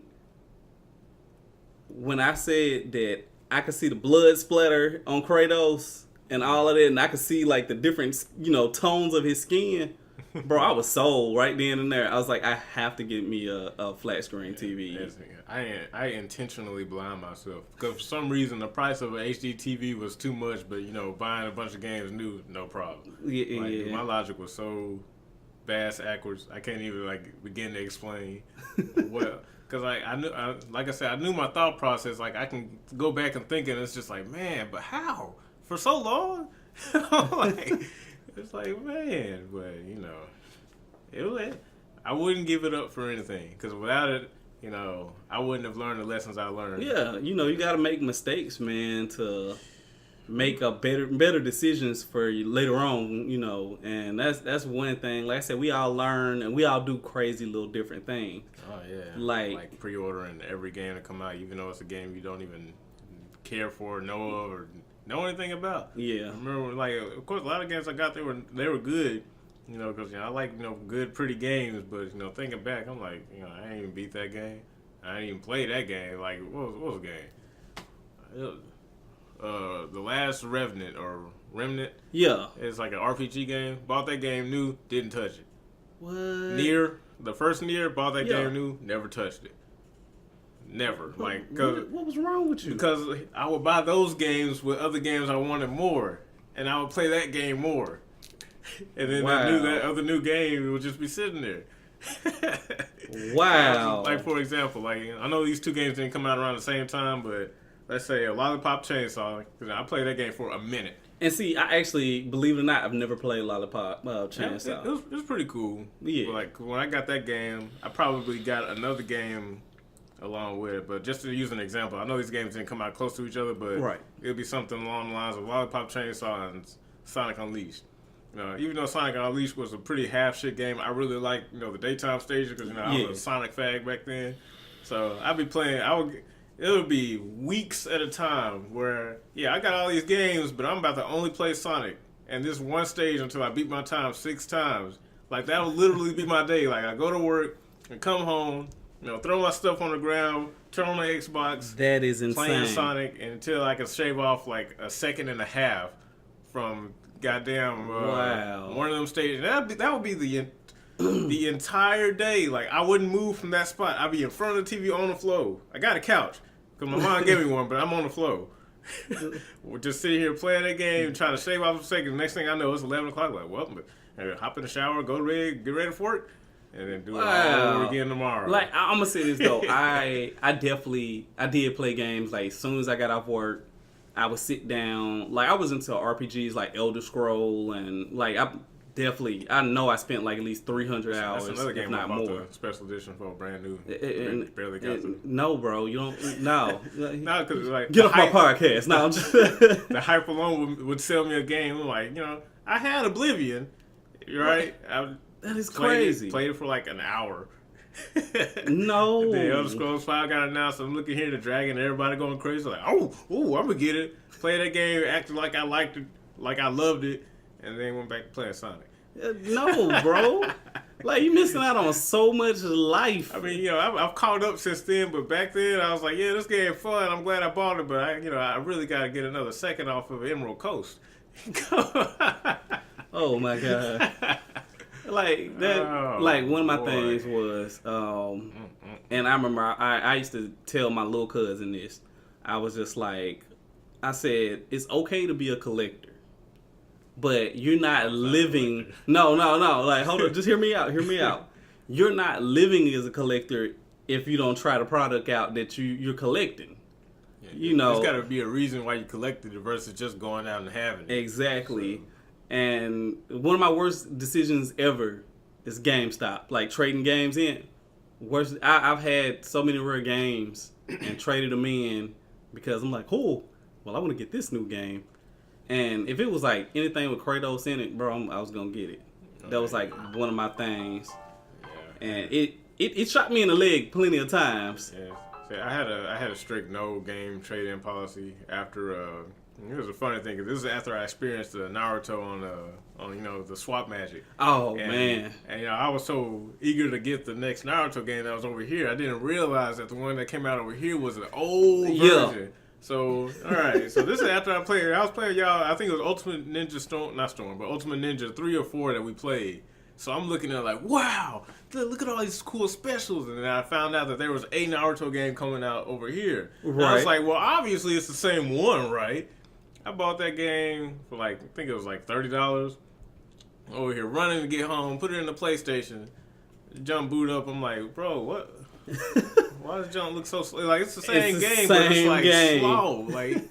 when I said that I could see the blood splatter on Kratos and all of that, and I could see like the different tones of his skin. Bro, I was sold right then and there. I was like, I have to get me a flat screen TV. I intentionally blind myself because for some reason the price of an HD TV was too much, but buying a bunch of games new, no problem. Yeah. My logic was so bass backwards, I can't even begin to explain. Well, because I knew, like I said, I knew my thought process. Like I can go back and think, and it's just like, man, but how for so long? It's like, man, but I wouldn't give it up for anything because without it, I wouldn't have learned the lessons I learned. Yeah, you got to make mistakes, man, to make a better decisions for you later on, and that's one thing. Like I said, we all learn and we all do crazy little different things. Oh yeah, like pre-ordering every game to come out, even though it's a game you don't even care for, know of, or know anything about. Yeah. I remember, of course, a lot of games I got, they were good, because I like good, pretty games. But thinking back, I'm like, I ain't even beat that game. I ain't even played that game. Like, what was the game? The Last Remnant or Remnant. Yeah. It's like an RPG game. Bought that game new, didn't touch it. What? The first Nier, bought that game new, never touched it. Never. What was wrong with you? Because I would buy those games with other games I wanted more, and I would play that game more. And then that other new game would just be sitting there. Wow. For example, I know these two games didn't come out around the same time, but let's say a Lollipop Chainsaw, because I played that game for a minute. And see, I actually, believe it or not, I've never played Lollipop Chainsaw. It was pretty cool. Yeah. But when I got that game, I probably got another game along with it. But just to use an example, I know these games didn't come out close to each other, but it would be something along the lines of Lollipop Chainsaw and Sonic Unleashed. Even though Sonic Unleashed was a pretty half-shit game, I really liked, the daytime stages because, I was a Sonic fag back then. So I'd be playing, it would be weeks at a time where, I got all these games, but I'm about to only play Sonic. And this one stage until I beat my time 6 times. That would literally be my day. I go to work and come home, throw my stuff on the ground, turn on my Xbox. That is insane. Playing Sonic until I can shave off a second and a half from goddamn one of them stages. That would be the entire day. I wouldn't move from that spot. I'd be in front of the TV on the floor. I got a couch because my mom gave me one, but I'm on the floor. We're just sitting here playing that game, trying to shave off a second. The next thing I know, it's 11 o'clock. Hop in the shower, go to bed, get ready for work, and then do it all over again tomorrow. I'm gonna say this though, I did play games. As soon as I got off work, I would sit down. I was into RPGs like Elder Scroll, and I know I spent at least 300 hours, That's another game, if not more. The special edition for a brand new. Barely got to. No, bro, you don't. No, no, because get off my podcast. No, I'm just the hype alone would sell me a game. I'm I had Oblivion, right? That is crazy. Played it for an hour. No. The Elder Scrolls 5 got announced. I'm looking here, the dragon, everybody going crazy. I'm gonna get it. Play that game, acting like I liked it, like I loved it, and then went back to playing Sonic. No, bro. You missing out on so much life. I mean, I've caught up since then, but back then I was like, this game fun. I'm glad I bought it, but I really got to get another second off of Emerald Coast. Oh my god. One of my things was, and I remember I used to tell my little cousin this. I was just I said, it's okay to be a collector, but you're not living. No. Hold on, just hear me out. You're not living as a collector if you don't try the product out that you're collecting. Yeah, You know, there's got to be a reason why you collected it versus just going out and having it. exactly. So. And one of my worst decisions ever is GameStop, like trading games in. Worst. I've had so many rare games and traded them in because I'm like, cool. Well, I want to get this new game. And if it was like anything with Kratos in it, bro, I was gonna get it. That was like one of my things. Yeah. And it shot me in the leg plenty of times. Yeah. See, I had a strict no game trade-in policy after. It was a funny thing because this is after I experienced the Naruto on the swap magic. Oh man! And I was so eager to get the next Naruto game that was over here. I didn't realize that the one that came out over here was an old version. So all right, so this is after I was playing y'all. I think it was Ultimate Ninja Ultimate Ninja 3 or 4 that we played. So I'm looking at like, wow, look at all these cool specials. And then I found out that there was a Naruto game coming out over here. Right. And I was like, well, obviously it's the same one, right? I bought that game for I think it was like $30. Over here running to get home, put it in the PlayStation, jump boot up. I'm like, bro, what? Why does jump look so slow? Like, it's the same game, but it's like slow. Like,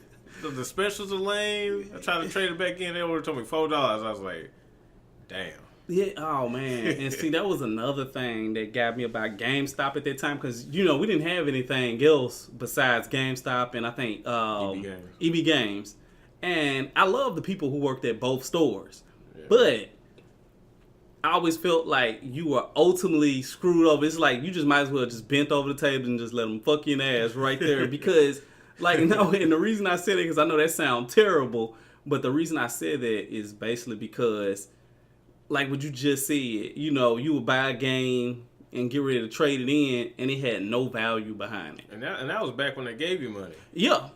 the specials are lame. I tried to trade it back in. They would have told me $4. I was like, damn. Yeah, oh man. And see, that was another thing that got me about GameStop at that time because, we didn't have anything else besides GameStop and I think EB Games. And I love the people who worked at both stores. Yeah. But I always felt like you were ultimately screwed over. It's like you just might as well just bent over the table and just let them fuck you in the ass right there because, and the reason I said it, because I know that sounds terrible, but the reason I said that is basically because like what you just said, you would buy a game and get ready to trade it in, and it had no value behind it. And that was back when they gave you money. Yeah.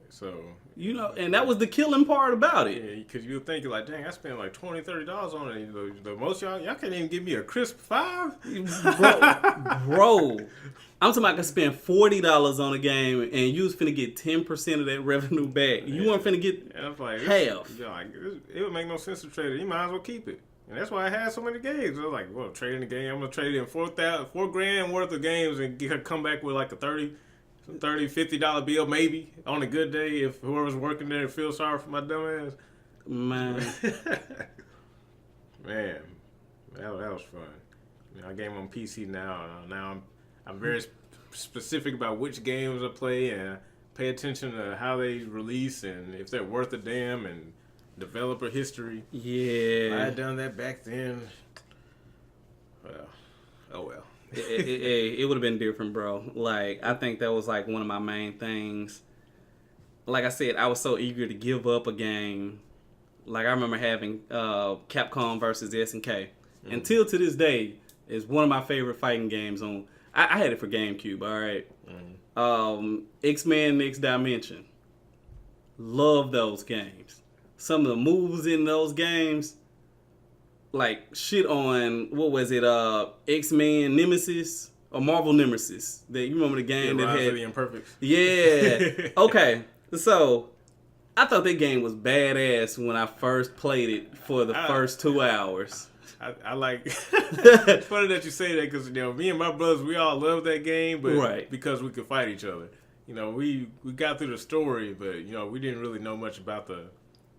So. And that was the killing part about it. Yeah, because you would think, like, dang, I spent like $20, $30 on it. The most y'all can't even give me a crisp $5? Bro. I'm talking about I could spend $40 on a game and you was finna get 10% of that revenue back. You weren't finna get half. It would make no sense to trade it. You might as well keep it. And that's why I had so many games. I was like, well, trading the game. I'm going to trade in $4,000 worth of games and come back with like a $30, $50 bill maybe on a good day if whoever's working there feels sorry for my dumb ass. Man. Man, that was fun. I game on PC now. Now I'm very specific about which games I play and pay attention to how they release and if they're worth a damn and developer history. Yeah. I had done that back then. Well, oh well. It would have been different, bro. Like, I think that was like one of my main things. Like I said, I was so eager to give up a game. Like, I remember having Capcom versus SNK. Mm-hmm. Until to this day, is one of my favorite fighting games on. I had it for GameCube, all right? Mm-hmm. X-Men Next Dimension. Love those games. Some of the moves in those games, like shit on, what was it, X-Men Nemesis or Marvel Nemesis. You remember the game that had... the Imperfects. Yeah. Okay. So, I thought that game was badass when I first played it for the first 2 hours. I like... It's funny that you say that because, me and my brothers, we all love that game, but because we could fight each other. We got through the story, but, we didn't really know much about the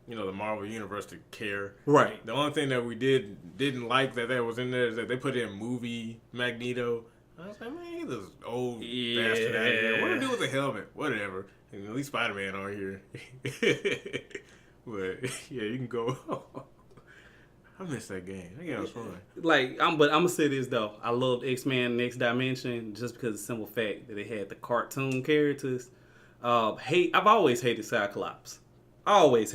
Marvel Universe to care. Right. The only thing that we didn't like that was in there is that they put in movie Magneto. I was like, man, he's this old bastard out here. What to do with the helmet? Whatever. And at least Spider-Man on here. But, yeah, you can go... I miss that game. That game was fun. But I'm gonna say this though. I loved X-Men Next Dimension just because of the simple fact that it had the cartoon characters. I've always hated Cyclops. And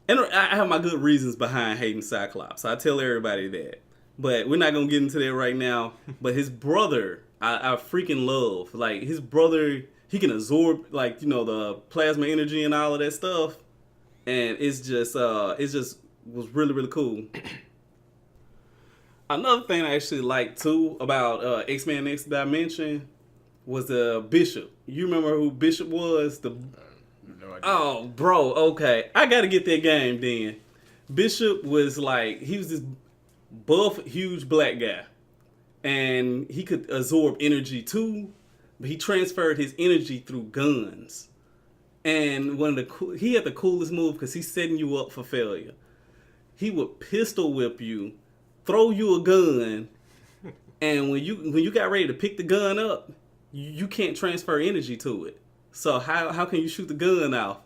I have my good reasons behind hating Cyclops. I tell everybody that. But we're not gonna get into that right now. But his brother, I freaking love. Like his brother, he can absorb the plasma energy and all of that stuff. And it just was really, really cool. Another thing I actually liked too about X-Men Next Dimension was the Bishop. You remember who Bishop was? No idea. Oh, bro, okay. I gotta get that game then. Bishop was he was this buff, huge black guy. and he could absorb energy too, but he transferred his energy through guns. And he had the coolest move because he's setting you up for failure. He would pistol whip you, throw you a gun, and when you got ready to pick the gun up, you can't transfer energy to it. So how can you shoot the gun off?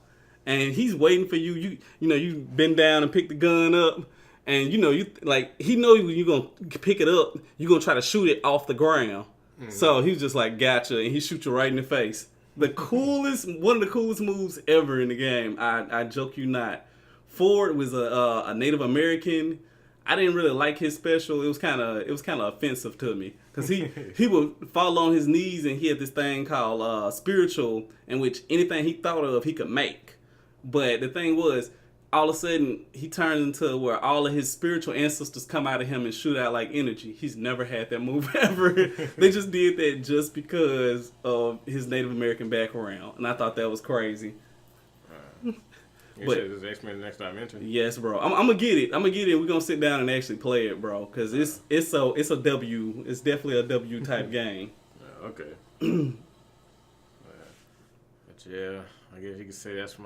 And he's waiting for you. You bend down and pick the gun up, and he knows when you're gonna pick it up, you're gonna try to shoot it off the ground. Mm-hmm. So he's just like, gotcha, and he shoots you right in the face. One of the coolest moves ever in the game. I joke you not. Ford was a Native American. I didn't really like his special. It was kind of offensive to me because he would fall on his knees and he had this thing called spiritual, in which anything he thought of he could make. But the thing was, all of a sudden he turns into where all of his spiritual ancestors come out of him and shoot out like energy. He's never had that move ever. They just did that just because of his Native American background, and I thought that was crazy. You said this X-Men Next Dimension. Yes, bro. I'm gonna get it. We're gonna sit down and actually play it, bro, because it's a W. It's definitely a W type game. Okay. But yeah, I guess you could say that's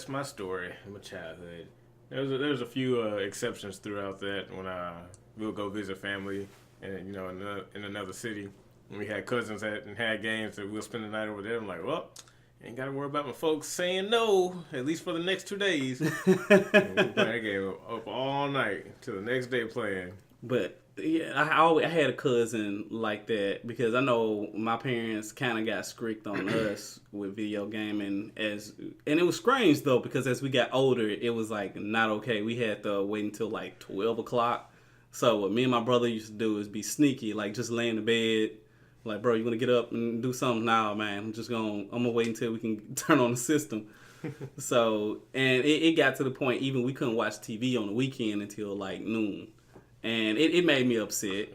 my story in my childhood. There's a few exceptions throughout that when we'll go visit family and in another city. When we had cousins and had games that we'll spend the night over there. I'm like, well, ain't got to worry about my folks saying no, at least for the next 2 days. We play that game up all night till the next day playing. But yeah, I had a cousin like that because I know my parents kind of got strict on us with video gaming, and it was strange though because as we got older, it was like not okay. We had to wait until like 12 o'clock. So what me and my brother used to do is be sneaky, like just lay in the bed. Like, bro, you want to get up and do something? Nah, man. I'm going to wait until we can turn on the system. So, and it got to the point even we couldn't watch TV on the weekend until like noon. And it made me upset.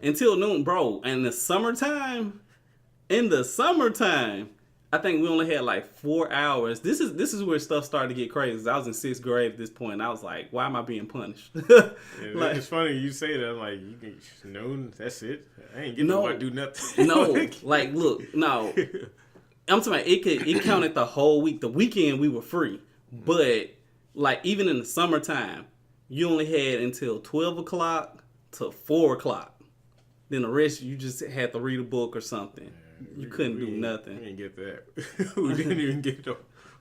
Until noon, bro. And in the summertime, I think we only had like 4 hours. This is where stuff started to get crazy. I was in 6th grade at this point. And I was like, why am I being punished? It's funny you say that. I'm like, you can noon, that's it. I ain't getting nobody to do nothing. No, like, look, no. I'm talking about it counted the whole week. The weekend we were free. But, like, even in the summertime, you only had until 12 o'clock to 4 o'clock. Then the rest, you just had to read a book or something. You couldn't do nothing. We didn't get that. We didn't even get the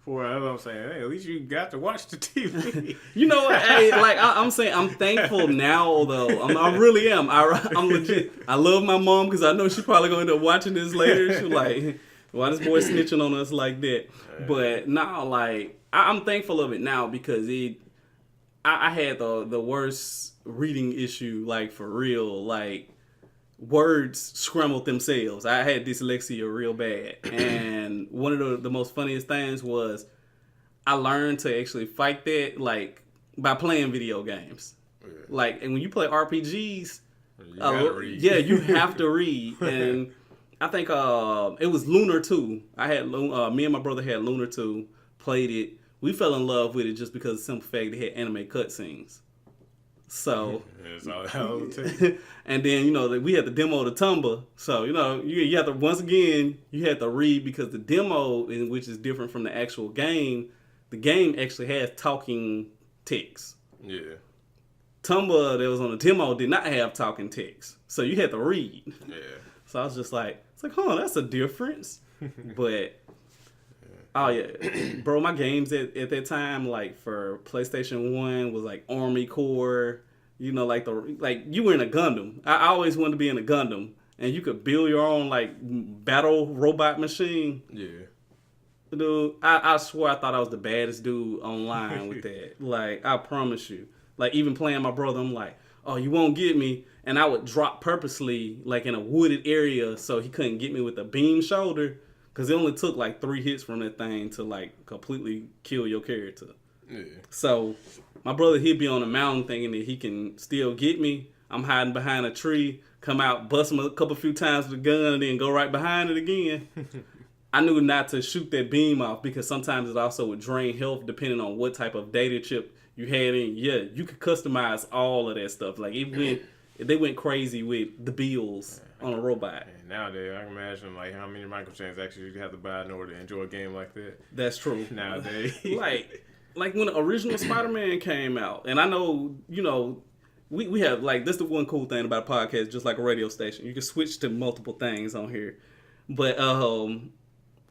4 hours. I'm saying, hey, at least you got to watch the TV. You know what? Hey, like I'm saying, I'm thankful now though. I really am. I'm legit. I love my mom because I know she's probably going to end up watching this later. She's like, why this boy snitching on us like that? But now, like, I'm thankful of it now because I had the worst reading issue, like for real, like. Words scrambled themselves. I had dyslexia real bad. And one of the most funniest things was I learned to actually fight that like by playing video games. Yeah. Like, and when you play RPGs, you have to read. And I think it was Lunar 2. Me and my brother had Lunar 2, played it. We fell in love with it just because of the simple fact they had anime cutscenes. So, and then, we had the demo of the Tumba. So, you have to, once again, you had to read because the demo, which is different from the actual game, the game actually has talking text. Yeah. Tumba that was on the demo did not have talking text. So you had to read. Yeah. So I was just like, that's a difference. But, oh yeah, bro, my games at that time, like for PlayStation 1 was like Army Corps, you were in a Gundam. I always wanted to be in a Gundam, and you could build your own like battle robot machine. Yeah. Dude, I swear I thought I was the baddest dude online with that. Like, I promise you. Like, even playing my brother, I'm like, oh, you won't get me. And I would drop purposely, like, in a wooded area so he couldn't get me with a beam shoulder. Because it only took, like, 3 hits from that thing to, like, completely kill your character. Yeah. So, my brother, he'd be on a mountain thinking that he can still get me. I'm hiding behind a tree, come out, bust him a few times with a gun, and then go right behind it again. I knew not to shoot that beam off because sometimes it also would drain health depending on what type of data chip you had in. Yeah, you could customize all of that stuff. Like, it they went crazy with the bills on a robot. And nowadays, I can imagine like how many microtransactions you have to buy in order to enjoy a game like that. That's true. Nowadays, like when the original Spider-Man came out, and I know, we have, like, that's the one cool thing about a podcast, just like a radio station. You can switch to multiple things on here. But,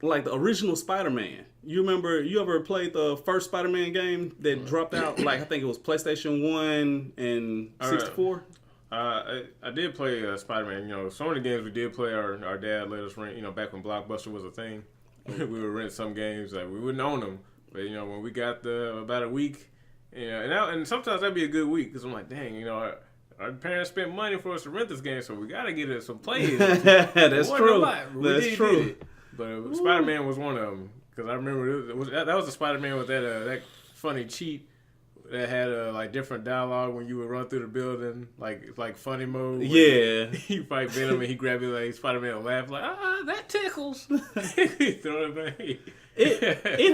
like the original Spider-Man, you ever played the first Spider-Man game that dropped out? Like, I think it was PlayStation 1 and 64? I did play Spider-Man. Some of the games we did play, our dad let us rent, back when Blockbuster was a thing. We would rent some games, like, we wouldn't own them. But, when we got about a week, and sometimes that'd be a good week, because I'm like, dang, our parents spent money for us to rent this game, so we got to get it some plays. That's true. That's true. But Spider-Man was one of them, because I remember that was the Spider-Man with that funny cheat that had like different dialogue when you would run through the building, like funny mode. Yeah. You fight Venom and he grab you, like Spider-Man will laugh like, that tickles. Throw it back. It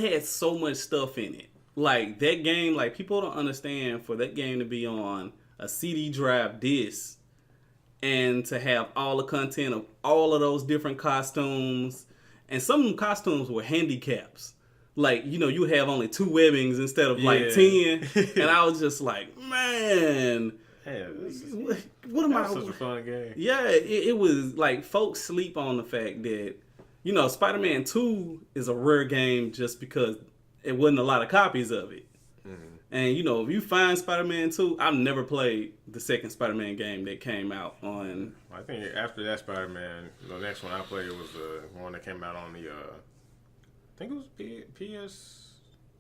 had so much stuff in it. Like that game, like people don't understand, for that game to be on a CD drive disc and to have all the content of all of those different costumes, and some of them costumes were handicaps. Like, you have only 2 webbings instead of like 10. And I was just like, man, what am I? Such a fun game. Yeah, it was like, folks sleep on the fact that, Spider-Man 2 is a rare game just because it wasn't a lot of copies of it. Mm-hmm. And, if you find Spider-Man 2, I've never played the second Spider-Man game that came out on. I think after that Spider-Man, the next one I played was the one that came out on the, I think it was PS.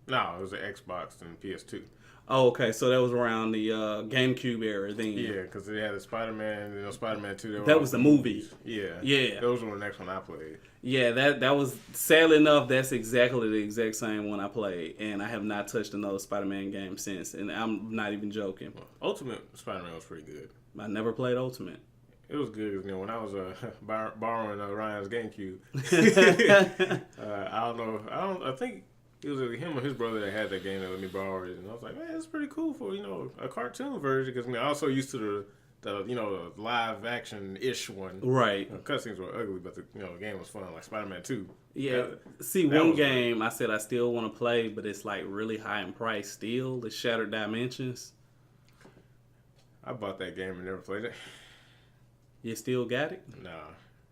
No, it was the Xbox and PS2. Oh, okay. So that was around the GameCube era then. Yeah, because they had the Spider-Man, Spider-Man 2. That was the movie. Yeah. Yeah. Those were the next one I played. Yeah, that was, sadly enough, that's exactly the exact same one I played. And I have not touched another Spider-Man game since. And I'm not even joking. Well, Ultimate Spider-Man was pretty good. I never played Ultimate. It was good, when I was borrowing Ryan's GameCube. I think it was him or his brother that had that game that let me borrow it, and I was like, man, it's pretty cool for a cartoon version, because I also used to the live action ish one. Right. Cutscenes were ugly, but the game was fun, like Spider-Man 2. Yeah. One game I said I still want to play, but it's like really high in price still. The Shattered Dimensions. I bought that game and never played it. You still got it? Nah,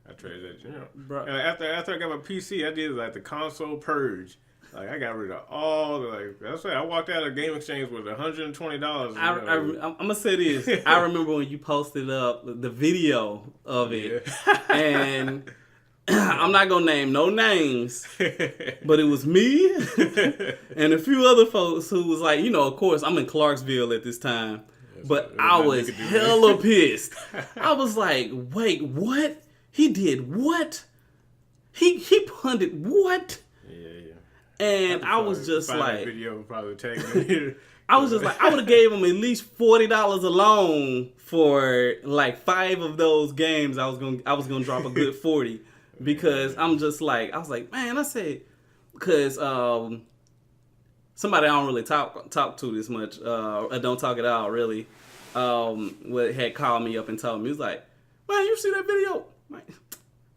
I traded it. Bro. After I got my PC, I did like the console purge. Like I got rid of all the That's why I walked out of Game Exchange with $120. I'm gonna say this. I remember when you posted up the video of it, and I'm not gonna name no names, but it was me and a few other folks who was like, of course, I'm in Clarksville at this time. But I was hella pissed. I was like, wait, what? He did what? He punted what? Yeah. And I was just like, video probably tagging I was just like, I would have gave him at least $40 alone for like 5 of those games. I was gonna drop a good 40, because I was like, man, because somebody I don't really talk to this much, I don't talk at all really, had called me up and told me, he was like, man, you see that video?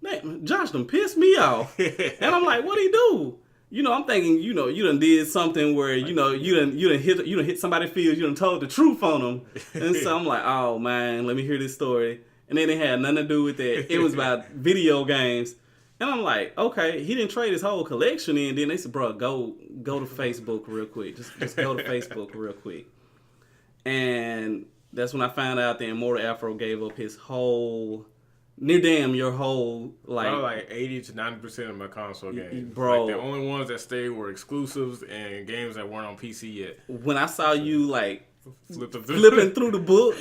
Man, Josh done pissed me off. And I'm like, what'd he do? I'm thinking, you done did something where, you done hit somebody's feels, you done told the truth on them. And so I'm like, oh man, let me hear this story. And then it had nothing to do with that. It was about video games. And I'm like, okay, he didn't trade his whole collection in. Then they said, bro, go to Facebook real quick. Just go to Facebook real quick. And that's when I found out that Immortal Afro gave up his whole, your whole, like 80 to 90% of my console games. Bro. Like, the only ones that stayed were exclusives and games that weren't on PC yet. When I saw you, flipping through the book,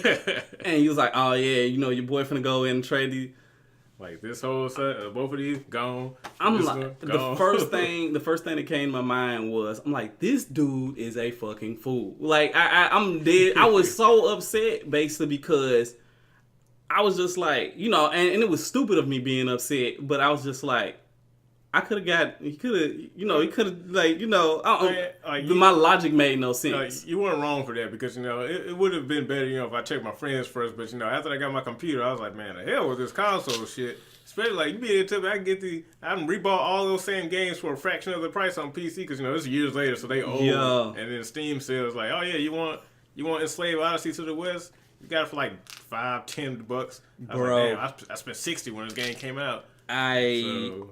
and you was like, oh yeah, your boy finna go in and trade these. Like this whole set, both of these gone. I'm like, the first thing that came to my mind was, I'm like, this dude is a fucking fool. Like I'm dead. I was so upset basically because I was just like, and it was stupid of me being upset, but I was just like, I could have got. He could have. He could have Like, my logic made no sense. You weren't wrong for that because it would have been better if I checked my friends first. But after I got my computer, I was like, man, the hell with this console shit. Especially like you be able to tell me I can rebought all those same games for a fraction of the price on PC because it's years later, so they old. Yeah. And then Steam sales like, oh yeah, you want Enslaved Odyssey to the West? You got it for like $5-10. I was Bro. like, damn, I spent $60 when this game came out. So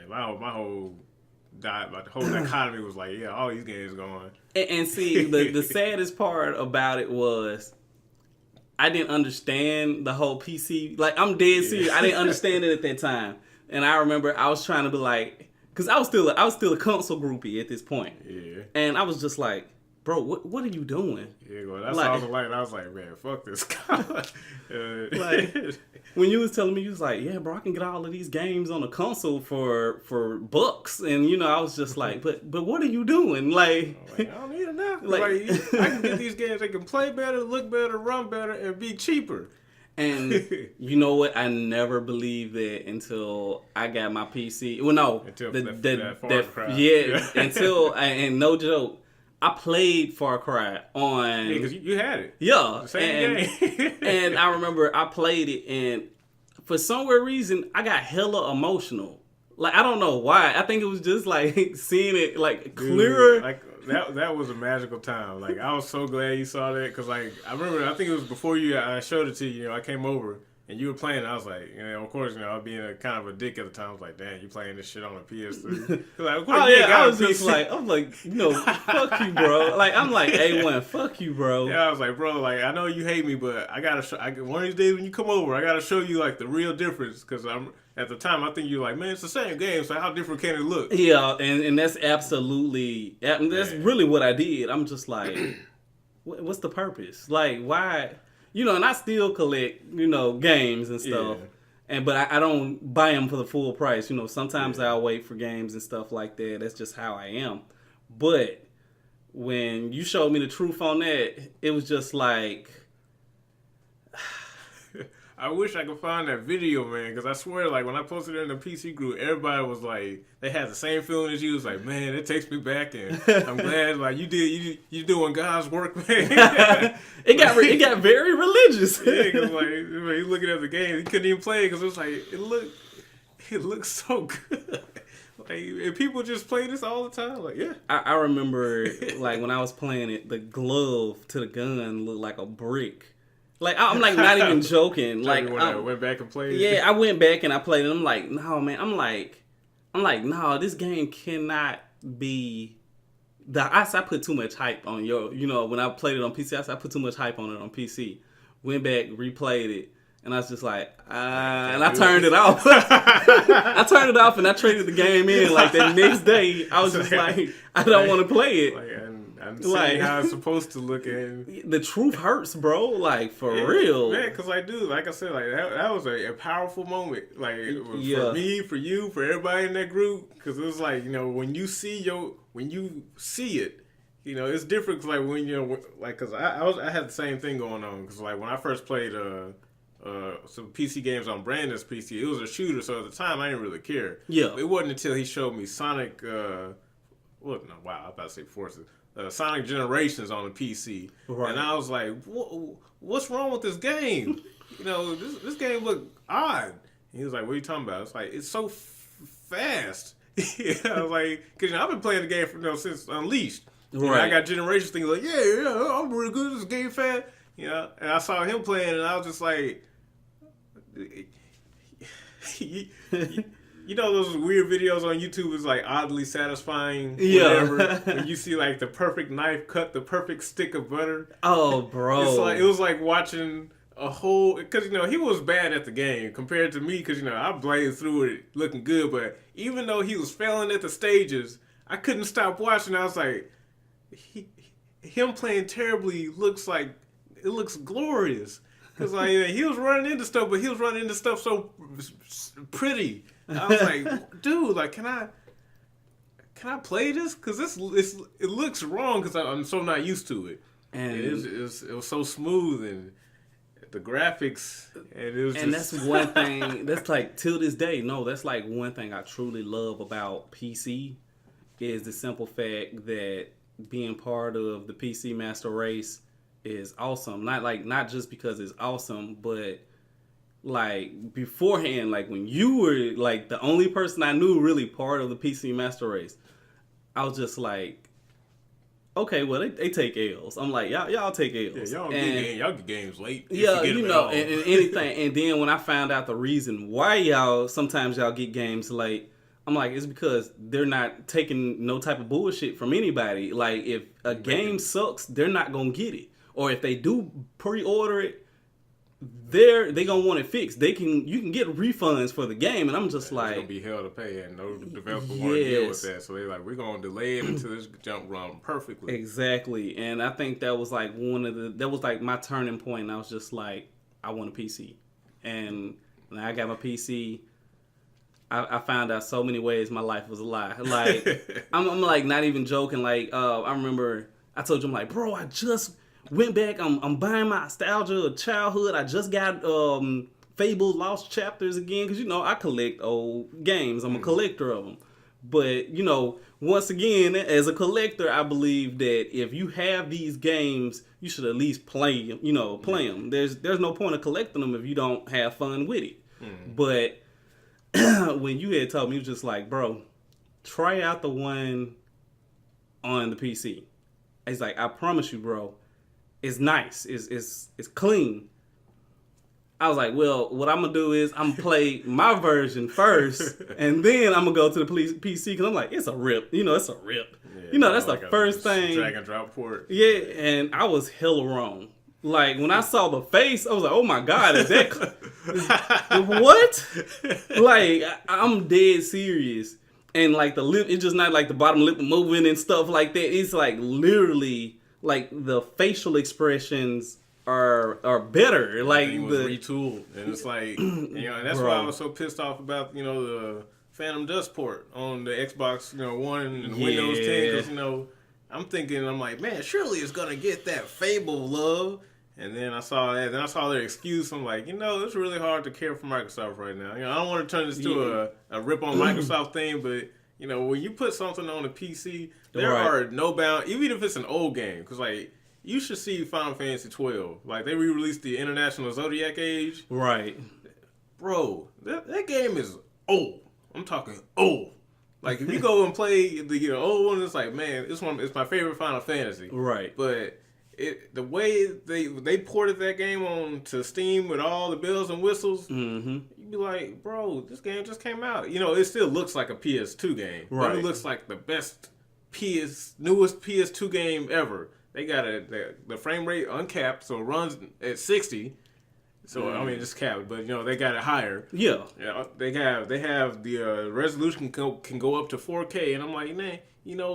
my whole dichotomy was like, yeah, all these games going. And see, the saddest part about it was I didn't understand the whole PC. Like, I'm dead serious. I didn't understand it at that time. And I remember I was trying to be like, because I was still a console groupie at this point. Yeah. And I was just like, bro, what are you doing? Yeah, well, that's all the light. I was like, man, fuck this guy. Like, when you was telling me, you was like, yeah, bro, I can get all of these games on a console for bucks. And, I was just like, but what are you doing? Like, I don't need it now. Like, I can get these games. They can play better, look better, run better, and be cheaper. And you know what? I never believed that until I got my PC. Well, no. Until until, and no joke, I played Far Cry on... Yeah, because you had it. Yeah. The same game. And I remember I played it, and for some weird reason, I got hella emotional. Like, I don't know why. I think it was just, like, seeing it, like, clearer. Dude, like, that was a magical time. Like, I was so glad you saw that, because, like, I remember, I think it was before I showed it to you, I came over, and you were playing, and I was like, of course, I was being a kind of a dick at the time. I was like, damn, you playing this shit on a PS3. Like, of course, I was just like, fuck you, bro. Like, I'm like, A1, fuck you, bro. Yeah, I was like, bro, like, I know you hate me, but I gotta one of these days when you come over, I gotta show you, like, the real difference, because at the time, I think you're like, man, it's the same game, so how different can it look? Yeah, and that's absolutely, that's really what I did. I'm just like, what's the purpose? Like, why... and I still collect, games and stuff. Yeah. But I don't buy them for the full price. Sometimes I'll wait for games and stuff like that. That's just how I am. But when you showed me the truth on that, it was just like... I wish I could find that video, man, because I swear, like, when I posted it in the PC group, everybody was like, they had the same feeling as you. It was like, man, it takes me back, and I'm glad, like, you doing God's work, man. it got very religious. Yeah, because, like, you looking at the game, he couldn't even play it, because it was like, it looks so good. Like, and people just play this all the time. Like, yeah. I remember, like, when I was playing it, the glove to the gun looked like a brick. Like, I'm like not even joking. Like, I went back and played. Yeah, I went back and I played it. I'm like, no, man. I'm like, no, this game cannot be. I put too much hype on when I played it on PC. I put too much hype on it on PC. Went back, replayed it, and I was just like, and I turned it off. I turned it off and I traded the game in. Like the next day, I was just like, I don't want to play it. I'm seeing how it's supposed to look, and the truth hurts, bro. Like for real, man. Because like I said, like that was a powerful moment. Like for me, for you, for everybody in that group. Because it was like when you see it, it's different. Cause like when because I had the same thing going on. Because like when I first played some PC games on Brandon's PC, it was a shooter. So at the time, I didn't really care. Yeah, it wasn't until he showed me Sonic. I'm about to say Forces. Sonic Generations on the PC, right. And I was like, "What's wrong with this game? This game look odd." And he was like, "What are you talking about?" It's like it's so fast. I was like, "Cause I've been playing the game since Unleashed. Right. I got Generations things like, yeah, I'm really good at this game fast. And I saw him playing, and I was just like." Those weird videos on YouTube is like oddly satisfying. Whatever, when you see like the perfect knife cut the perfect stick of butter. Oh, bro! It was like watching a whole. Because he was bad at the game compared to me. Because I blazed through it looking good, but even though he was failing at the stages, I couldn't stop watching. I was like, him playing terribly looks glorious. Because like he was running into stuff, but he was running into stuff so pretty. I was like, dude, like, can I play this? Because it looks wrong because I'm so not used to it. And it was so smooth, and the graphics, and it was And just... that's one thing. That's like till this day. No, that's like one thing I truly love about PC is the simple fact that being part of the PC master race is awesome. Not just because it's awesome, but like beforehand, like when you were like the only person I knew really part of the PC master race, I was just like, okay, well they take L's. I'm like, y'all take L's. Yeah, y'all get games late. Yeah, you know, and anything. And then when I found out the reason why sometimes y'all get games late, I'm like, it's because they're not taking no type of bullshit from anybody. Like if a game sucks, they're not gonna get it. Or if they do pre-order it, they gonna want it fixed. You can get refunds for the game, and I'm just like, it's gonna be hell to pay, and no developer want to deal with that. So they're like, we're gonna delay it until this jump run perfectly. Exactly, and I think that was like that was like my turning point. And I was just like, I want a PC, and when I got my PC, I found out so many ways my life was a lie. Like I'm like not even joking. Like I remember I told you, I'm like, bro, I just went back. I'm buying my nostalgia of childhood. I just got Fable Lost Chapters again because I collect old games. I'm a collector of them. But once again, as a collector, I believe that if you have these games, you should at least play them. There's no point of collecting them if you don't have fun with it. But when you had told me, you was just like, bro, try out the one on the PC. It's like, I promise you, bro. It's nice. It's clean. I was like, well, what I'm gonna do is I'm gonna play my version first, and then I'm gonna go to the PC because I'm like, it's a rip. It's a rip. Yeah, that's like the first thing. Drag and drop port. Yeah, and I was hella wrong. Like when I saw the face, I was like, oh my god, is that what? Like I'm dead serious. And like the lip, it's just not like the bottom lip moving and stuff like that. It's like literally. Like the facial expressions are better. Like it was retooled, and it's like and that's why I was so pissed off about the Phantom Dust port on the Xbox One and Windows 10 because I'm like, man, surely it's gonna get that Fable love. And then I saw that, then I saw their excuse. I'm like, it's really hard to care for Microsoft right now. I don't want to turn this to a rip on Microsoft thing, but. When you put something on a PC, there are no bound, even if it's an old game, because, like, you should see Final Fantasy 12. Like, they re-released the International Zodiac Age. Right. Bro, that game is old. I'm talking old. Like, if you go and play the old one, it's like, man, it's my favorite Final Fantasy. Right. But the way they ported that game on to Steam with all the bells and whistles, you'd be like, bro, this game just came out. It still looks like a PS2 game. Right. But it looks like the best newest PS2 game ever. They got the frame rate uncapped, so it runs at 60. So I mean, it's capped, but they got it higher. Yeah. They have the resolution can go up to 4K, and I'm like, man,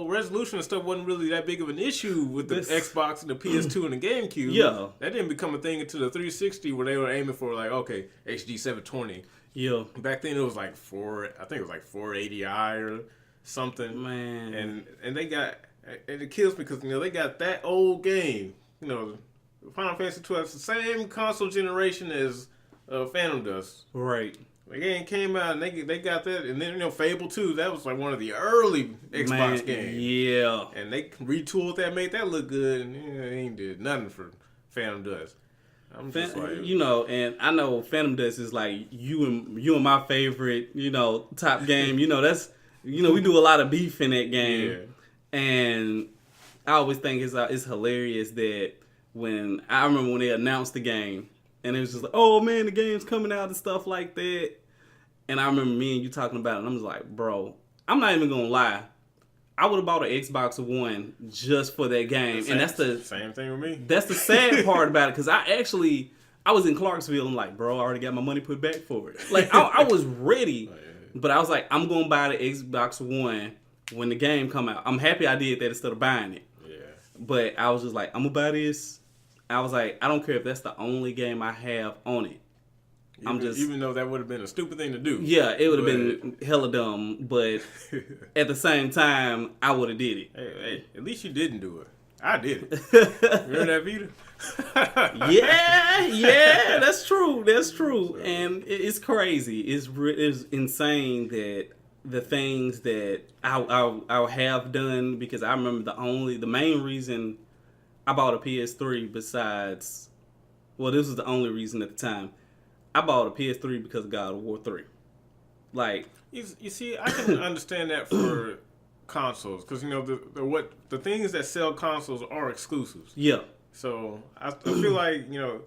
resolution and stuff wasn't really that big of an issue with the Xbox and the PS2 and the GameCube. Yeah. That didn't become a thing until the 360 where they were aiming for like, okay, HD 720. Yeah. Back then it was like 480i or something. Man. And they got, and it kills me because they got that old game. Final Fantasy 12 is the same console generation as Phantom Dust. Right. The game came out and they got that, and then Fable 2, that was like one of the early Xbox games. Yeah. And they retooled that, made that look good, and they ain't did nothing for Phantom Dust. I'm just like, and I know Phantom Dust is like you and my favorite, top game. That's we do a lot of beef in that game. Yeah. And I always think it's hilarious that I remember when they announced the game. And it was just like, oh man, the game's coming out and stuff like that. And I remember me and you talking about it, and I'm just like, bro, I'm not even gonna lie. I would have bought an Xbox One just for that game. And that's the same thing with me. That's the sad part about it, because I was in Clarksville and like, bro, I already got my money put back for it. Like I was ready. But I was like, I'm gonna buy the Xbox One when the game come out. I'm happy I did that instead of buying it. Yeah. But I was just like, I'm gonna buy this. I was like, I don't care if that's the only game I have on it. Even though that would have been a stupid thing to do. Yeah, it would have been hella dumb, but at the same time, I would have did it. Hey, at least you didn't do it. I did it. Remember that Vita? yeah, that's true. That's true. And it's crazy. It's insane that the things that I have done, because I remember the main reason I bought a PS3 besides, well, this was the only reason at the time. I bought a PS3 because of God of War 3. Like, you see, I can understand that for consoles, because you know the things that sell consoles are exclusives. Yeah. So I feel like, you know,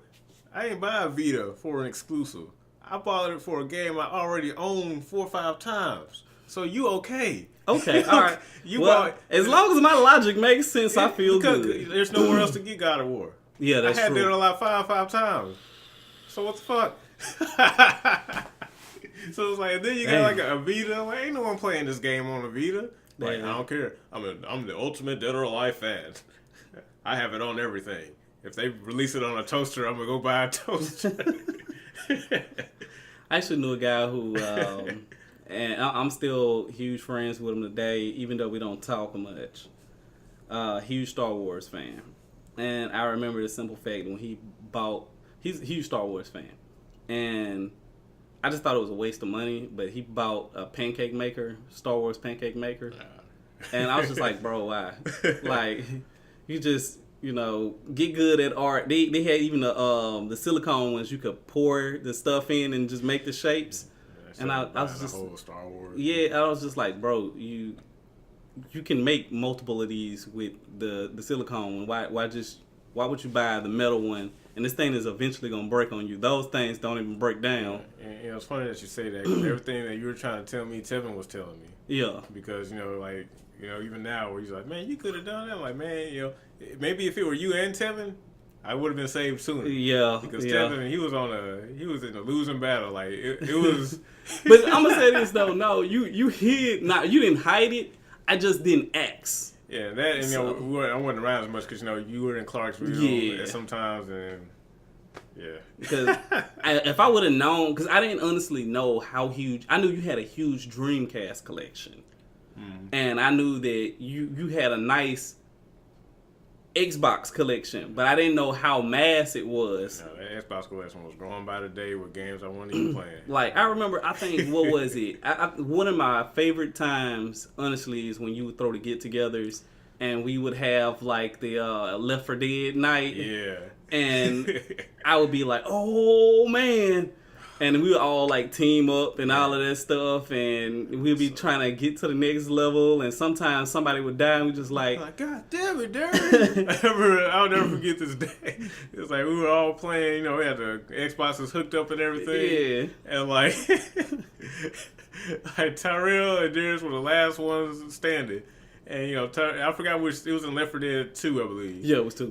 I ain't buy a Vita for an exclusive. I bought it for a game I already owned 4 or 5 times. So you okay? Okay, all right. You well, bought, as long as my logic makes sense, I feel good. There's nowhere else to get God of War. Yeah, that's true. I had that like five times. So what the fuck? So it's like, then you got like a Vita. Like, ain't no one playing this game on a Vita. Like, I don't care. I'm the ultimate Dead or Alive fan. I have it on everything. If they release it on a toaster, I'm gonna go buy a toaster. I actually knew a guy who, and I'm still huge friends with him today, even though we don't talk much. Huge Star Wars fan, and I remember the simple fact when he's a huge Star Wars fan, and I just thought it was a waste of money, but he bought a pancake maker, Star Wars pancake maker, and I was just like, bro, why? Like, you just, you know, get good at art. They had even the silicone ones you could pour the stuff in and just make the shapes. Yeah, and I was just, whole Star Wars. Yeah, I was just like, bro, you can make multiple of these with the silicone. Why would you buy the metal one? And this thing is eventually gonna break on you. Those things don't even break down. And you know, it's funny that you say that, because everything that you were trying to tell me, Tevin was telling me. Yeah. Because, you know, like, you know, even now where he's like, man, you could have done that. I'm like, man, you know, maybe if it were you and Tevin, I would have been saved sooner. Yeah. Because Tevin, he was in a losing battle. Like, it was. But I'm gonna say this though. No, you hid. Not you didn't hide it. I just didn't ask. Yeah, that, and you know, I wasn't around as much because, you know, you were in Clarksville sometimes, and yeah. Because if I would have known, because I didn't honestly know how huge. I knew you had a huge Dreamcast collection, and I knew that you had a nice Xbox collection, but I didn't know how mass it was. No, that Xbox collection was growing by the day with games I wasn't even playing. Like, I remember, I think, what was it? One of my favorite times, honestly, is when you would throw the get-togethers, and we would have, like, the Left 4 Dead night. Yeah. And I would be like, oh, man. And we would all, like, team up and all of that stuff, and we'd be trying to get to the next level, and sometimes somebody would die, and we just like, God damn it, Darren. I'll never forget this day. It was like we were all playing, you know, we had the Xboxes hooked up and everything. Yeah. And, like, like Tyrell and Darius were the last ones standing. And, you know, I forgot which, it was in Left 4 Dead 2, I believe. Yeah, it was 2.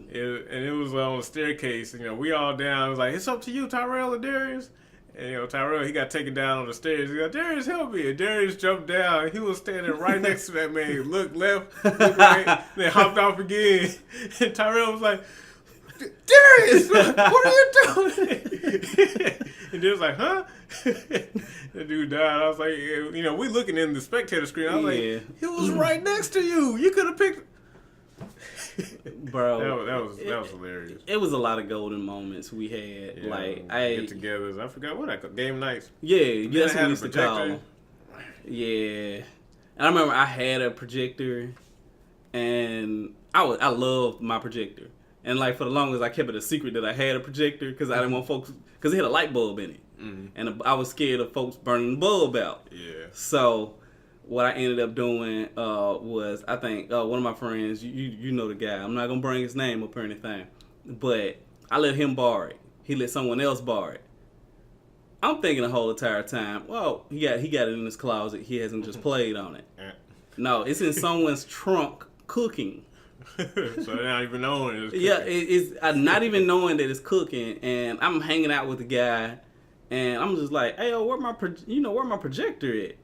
And it was on the staircase, and, you know, we all down. It was like, it's up to you, Tyrell and Darius. And, you know, Tyrell, he got taken down on the stairs. He got, Darius, help me. And Darius jumped down. He was standing right next to that man. He looked left, looked right, then hopped off again. And Tyrell was like, Darius, what are you doing? And Darius was like, huh? The dude died. I was like, you know, we looking in the spectator screen. I was like, he was right next to you. You could have picked. Bro, that was hilarious. It was a lot of golden moments we had. Yeah, like, get-togethers. I forgot what I called game nights. Yeah, that's what we used to call them. Yeah, and I remember I had a projector, and I loved my projector. And like for the longest, I kept it a secret that I had a projector because I didn't want folks, because it had a light bulb in it, and I was scared of folks burning the bulb out. Yeah. So what I ended up doing was, I think one of my friends, you know the guy, I'm not gonna bring his name up or anything, but I let him borrow it. He let someone else borrow it. I'm thinking the whole entire time, well, he got it in his closet. He hasn't just played on it. No, it's in someone's trunk cooking. So they're not even knowing it's cooking. Yeah, it's not even knowing that it's cooking, and I'm hanging out with the guy, and I'm just like, hey, where my projector at?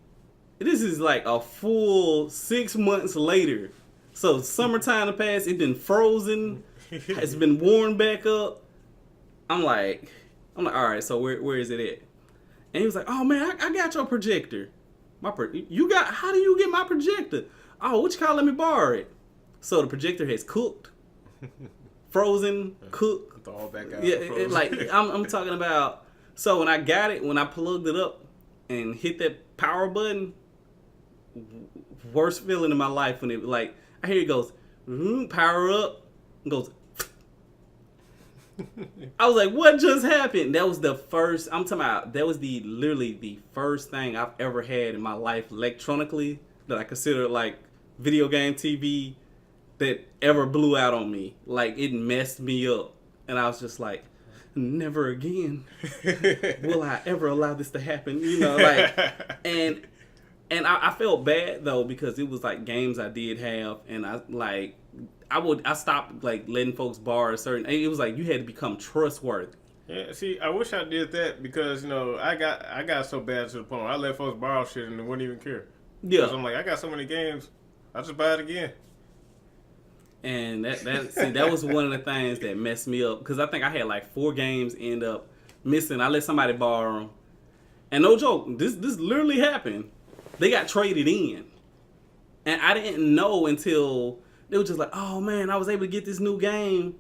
This is like a full 6 months later. So summertime to pass, it's been frozen. It's been worn back up. I'm like, all right, so where is it at? And he was like, oh man, I got your projector. How do you get my projector? Oh, what you call, let me borrow it. So the projector has cooked. frozen, cooked. All back out. Yeah, like I'm talking about. So when I got it, when I plugged it up and hit that power button, worst feeling in my life when it like I hear it goes power up, and goes. I was like, what just happened? That was the first. I'm talking about. That was literally the first thing I've ever had in my life electronically that I consider like video game TV that ever blew out on me. Like it messed me up, and I was just like, never again will I ever allow this to happen. You know, like and I felt bad though because it was like games I did have, and I stopped like letting folks borrow certain. It was like you had to become trustworthy. Yeah, see, I wish I did that because I got so bad to the point where I let folks borrow shit and they wouldn't even care. Yeah, because I'm like, I got so many games, I'll just buy it again. And that was one of the things that messed me up because I think I had like 4 games end up missing. I let somebody borrow them, and no joke, this literally happened. They got traded in, and I didn't know until. They were just like, oh man, I was able to get this new game.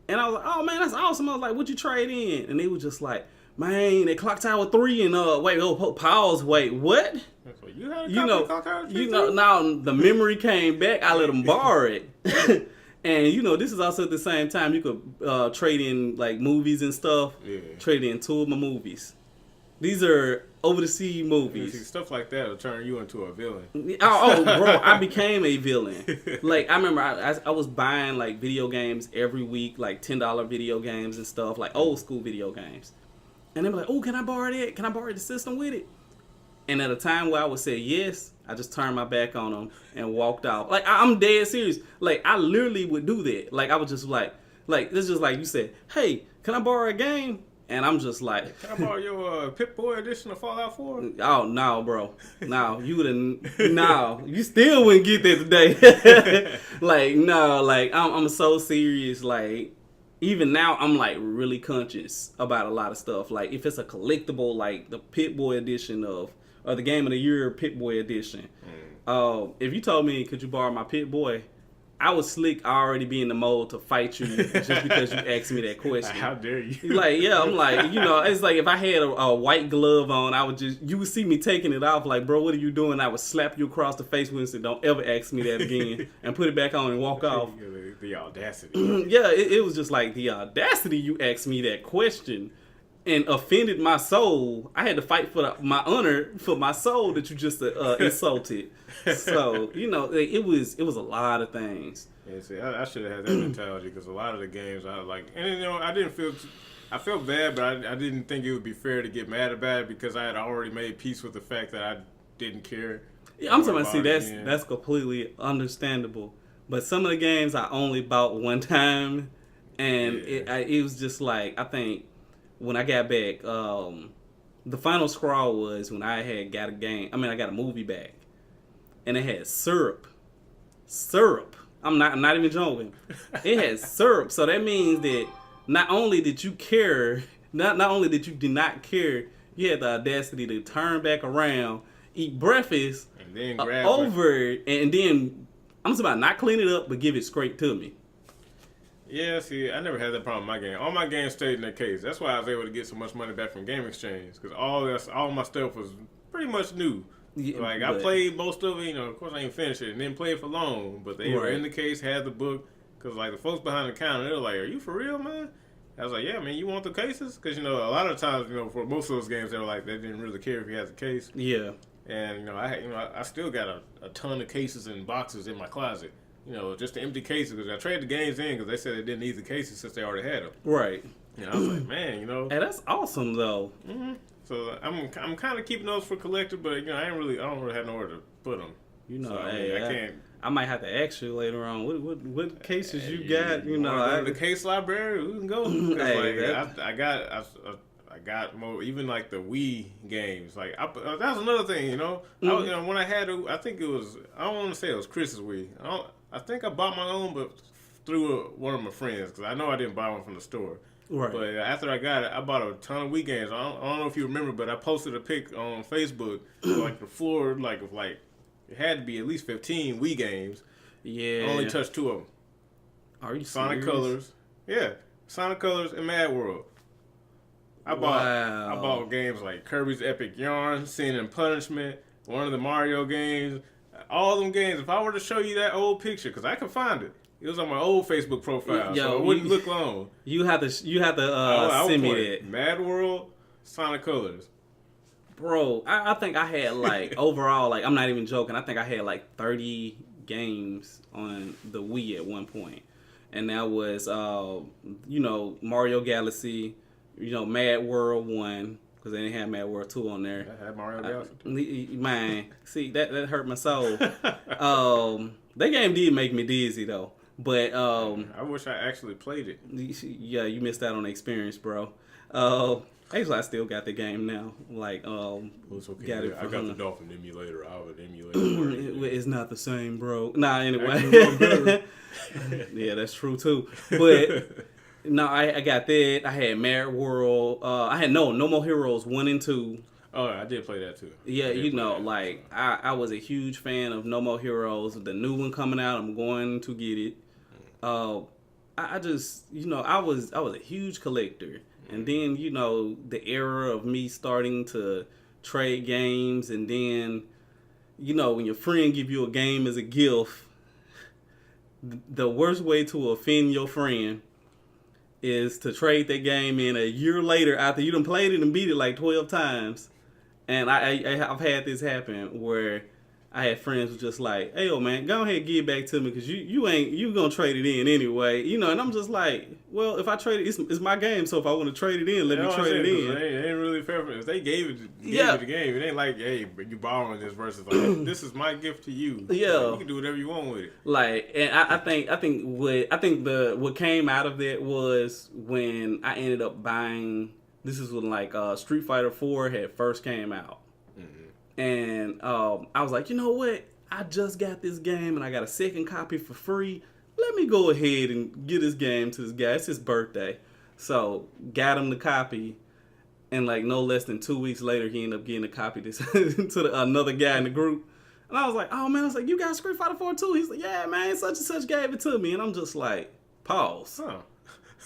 And I was like, oh man, that's awesome. I was like, what'd you trade in? And they were just like, man, they Clock Tower 3 and pause, wait, what? You had a copy of Clock Tower 3? Now the memory came back, I let them borrow it. And this is also at the same time you could trade in like movies and stuff. Yeah. Trade in 2 of my movies. These are over the sea movies. See, stuff like that will turn you into a villain. Oh, bro, I became a villain. Like I remember, I was buying like video games every week, like $10 video games and stuff, like old school video games. And they were like, "Oh, can I borrow that? Can I borrow the system with it?" And at a time where I would say yes, I just turned my back on them and walked out. Like I'm dead serious. Like I literally would do that. Like I was just like this is just like you said, "Hey, can I borrow a game?" And I'm just like, can I borrow your Pip-Boy edition of Fallout 4? Oh, no, bro. No, you wouldn't. No, you still wouldn't get that today. Like, no, like, I'm so serious. Like, even now, I'm, like, really conscious about a lot of stuff. Like, if it's a collectible, like the Pip-Boy edition or the Game of the Year Pip-Boy edition. If you told me, could you borrow my Pip-Boy? I was slick already be in the mode to fight you just because you asked me that question. How dare you? Like, yeah, I'm like, it's like if I had a white glove on, you would see me taking it off like, bro, what are you doing? I would slap you across the face with and say, don't ever ask me that again and put it back on and walk off. The audacity. Yeah, it was just like the audacity you asked me that question and offended my soul. I had to fight for my honor, for my soul that you just insulted. So, it was a lot of things. Yeah, see, I should have had that mentality because a lot of the games I like, and I felt bad, but I didn't think it would be fair to get mad about it because I had already made peace with the fact that I didn't care. Yeah, I'm talking about, that's completely understandable. But some of the games I only bought one time, and it was just like, I think, when I got back, the final scrawl was when I had got I got a movie back, and it had syrup. I'm not even joking. It had syrup, so that means that not only did you care, not only did you did not care, you had the audacity to turn back around, eat breakfast, and then grab and then I'm talking about not clean it up, but give it straight to me. Yeah, see, I never had that problem in my game. All my games stayed in their case. That's why I was able to get so much money back from Game Exchange because all my stuff was pretty much new. Yeah, like I played most of it, of course I ain't finished it and didn't play it for long, but they were in the case, had the book, because like the folks behind the counter, they were like, "Are you for real, man?" I was like, "Yeah, man, you want the cases?" Because a lot of times, for most of those games, they were like, they didn't really care if you had the case. Yeah. And I still got a ton of cases and boxes in my closet. Just empty cases because I traded the games in because they said they didn't need the cases since they already had them. Right. And I was like, man, And that's awesome though. Mm-hmm. So I'm kind of keeping those for collector, but I don't really have nowhere to put them. So, I can't. I might have to ask you later on what cases you got. The case library, we can go. I got more, even like the Wii games. Like that was another thing. When I had I think it was, I don't want to say it was Chris's Wii. I think I bought my own, but through one of my friends because I know I didn't buy one from the store. Right. But after I got it, I bought a ton of Wii games. I don't know if you remember, but I posted a pic on Facebook, like the floor, it had to be at least 15 Wii games. Yeah. I only touched 2 of them. Are you Sonic serious? Colors. Yeah, Sonic Colors and Mad World. I bought games like Kirby's Epic Yarn, Sin and Punishment, one of the Mario games. All them games. If I were to show you that old picture, because I can find it. It was on my old Facebook profile, so it wouldn't look long. You have to send me that. Mad World, Sonic Colors. Bro, I think I had like overall, like I'm not even joking, I think I had like 30 games on the Wii at one point. And that was Mario Galaxy, Mad World 1, because they didn't have Mad World 2 on there. I had Mario Galaxy 2. Man, see, that hurt my soul. That game did make me dizzy though. But I wish I actually played it. Yeah, you missed out on the experience, bro. Actually, I still got the game now. Like, it's okay. I got the Dolphin emulator. I would emulate it. It's not the same, bro. Nah, anyway. Yeah, that's true too. But no, I got that. I had Mad World. I had No More Heroes 1 and 2. Oh, I did play that too. Yeah, I was a huge fan of No More Heroes. The new one coming out, I'm going to get it. I just, I was a huge collector. And then, the era of me starting to trade games, and then, when your friend give you a game as a gift, the worst way to offend your friend is to trade that game in a year later after you done played it and beat it like 12 times. And I've had this happen where I had friends who just like, hey, yo, man, go ahead and give it back to me because you going to trade it in anyway. And I'm just like, well, if I trade it, it's my game. So if I want to trade it in, let me trade it in. It ain't really fair. If they gave it the game, it ain't like, hey, you borrowing this versus like, this is my gift to you. Yeah. Like, you can do whatever you want with it. Like, and I think what came out of that was when I ended up buying, this is when like Street Fighter 4 had first came out. And I was like, you know what? I just got this game and I got a second copy for free. Let me go ahead and get this game to this guy. It's his birthday. So got him the copy. And like no less than 2 weeks later, he ended up getting a copy to another guy in the group. And I was like, oh man, you got Street Fighter 4 too? He's like, yeah, man, such and such gave it to me. And I'm just like, pause. Huh.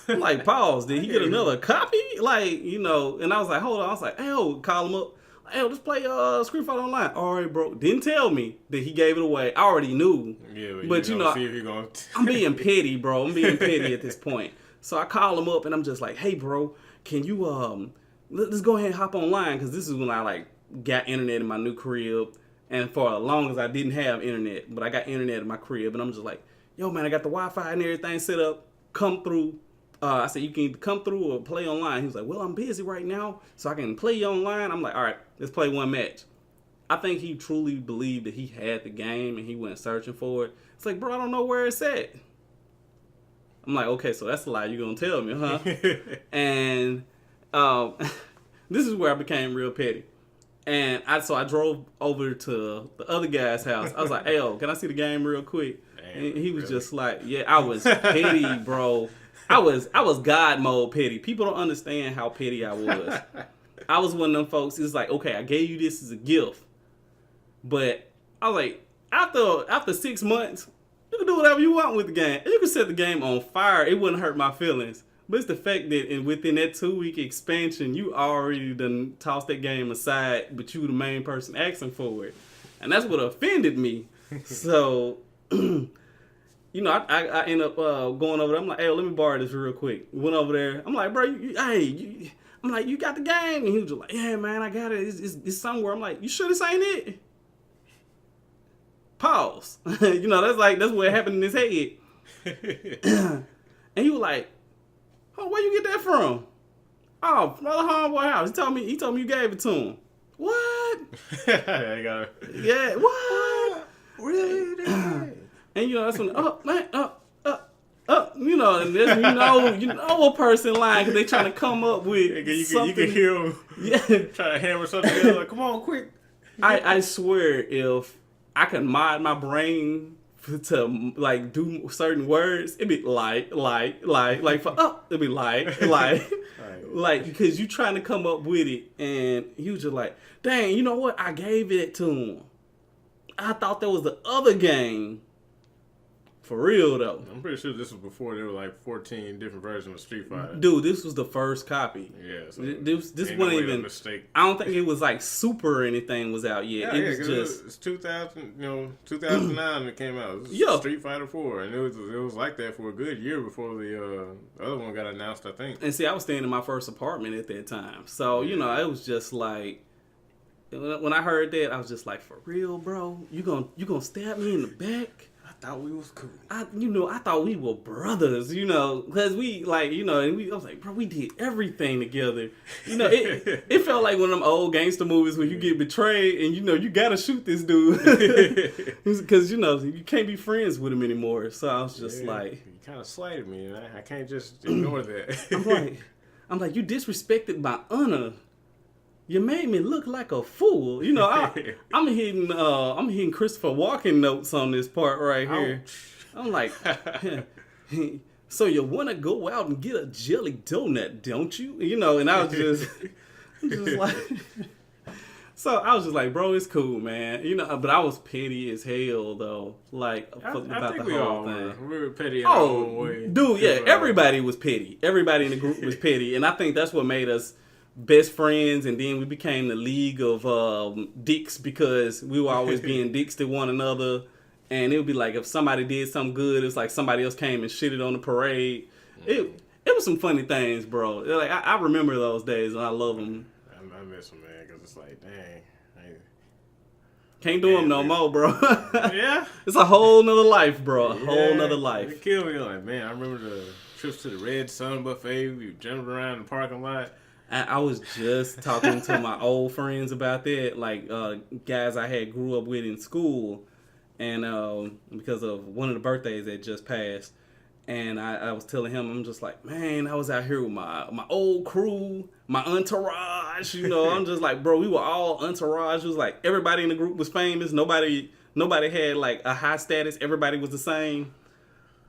I'm like, pause. Did he get another copy? Like, and I was like, hold on. I was like, hey, call him up. Hey, let's play Street Fighter Online. All right, bro. Didn't tell me that he gave it away. I already knew. Yeah, but see if he gonna... I'm being petty, bro. I'm being petty at this point. So I call him up and I'm just like, hey, bro, can you let's go ahead and hop online, because this is when I like got internet in my new crib, and for as long as I didn't have internet, but I got internet in my crib, and I'm just like, yo, man, I got the Wi-Fi and everything set up. Come through. I said, you can either come through or play online. He was like, well, I'm busy right now, so I can play you online. I'm like, all right, let's play one match. I think he truly believed that he had the game and he went searching for it. It's like, bro, I don't know where it's at. I'm like, okay, so that's a lie you're going to tell me, huh? And this is where I became real petty. And so I drove over to the other guy's house. I was like, hey, yo, can I see the game real quick? Damn, and he was just like, yeah, I was petty, bro. I was God mode petty. People don't understand how petty I was. I was one of them folks. It's like, okay, I gave you this as a gift, but I was like, after 6 months, you can do whatever you want with the game. You can set the game on fire. It wouldn't hurt my feelings. But it's the fact that within that 2-week expansion, you already done tossed that game aside, but you were the main person asking for it, and that's what offended me. So. I end up going over there. I'm like, hey, let me borrow this real quick. Went over there. I'm like, bro, I'm like, you got the game? And he was just like, yeah, man, I got it. It's somewhere. I'm like, you sure this ain't it? Pause. That's what happened in his head. And he was like, oh, where you get that from? Oh, from the homeboy house. He told me you gave it to him. What? Yeah, what? Really? And that's when, and then, you know a person lying because they trying to come up with something. You can hear them trying to hammer something together. Like, come on, quick. I swear, if I could mod my brain to like do certain words, it'd be like for it'd be like because you trying to come up with it, and he was just like, dang, you know what? I gave it to him. I thought that was the other game. For real, though. I'm pretty sure this was before there were like 14 different versions of Street Fighter. Dude, this was the first copy. Yeah. So this ain't wasn't no even... mistake. I don't think it was like Super or anything was out yet. Yeah, it was just... It's 2009 it came out. It was Yeah. Street Fighter 4. And it was like that for a good year before the other one got announced, I think. And see, I was staying in my first apartment at that time. So, you know, it was just like... When I heard that, I was just like, for real, bro? You gonna stab me in the back? I thought we was cool. I thought we were brothers, you know, because we, like, you know, and I was like, bro, we did everything together. You know, it felt like one of them old gangster movies where you get betrayed and, you know, you got to shoot this dude. Because, you know, you can't be friends with him anymore. So I was just like... You kind of slighted me, and I can't just ignore that. I'm like, you disrespected my honor. You made me look like a fool. You know, I'm hitting Christopher Walken notes on this part right here. I'm like, so you want to go out and get a jelly donut, don't you? You know, and I was just like, so I was just like, bro, it's cool, man. You know, but I was petty as hell though, like about the whole thing. We were petty in our own way. Dude, yeah, everybody was petty. Everybody in the group was petty, and I think that's what made us best friends, and then we became the league of dicks because we were always being dicks to one another. And it would be like if somebody did something good, it's like somebody else came and shitted on the parade. It was some funny things, bro. Like I remember those days, and I love them. I miss them, man, because it's like, dang, can't do them no more, bro. Yeah, it's a whole nother life, bro. A whole nother life. It killed me. Like, man, I remember the trips to the Red Sun buffet. We jumped around the parking lot. I was just talking to my old friends about that, like guys I had grew up with in school, and because of one of the birthdays that just passed, and I was telling him, I'm just like, man, I was out here with my old crew, my entourage, you know. I'm just like, bro, we were all entourage. It was like everybody in the group was famous. Nobody had like a high status. Everybody was the same.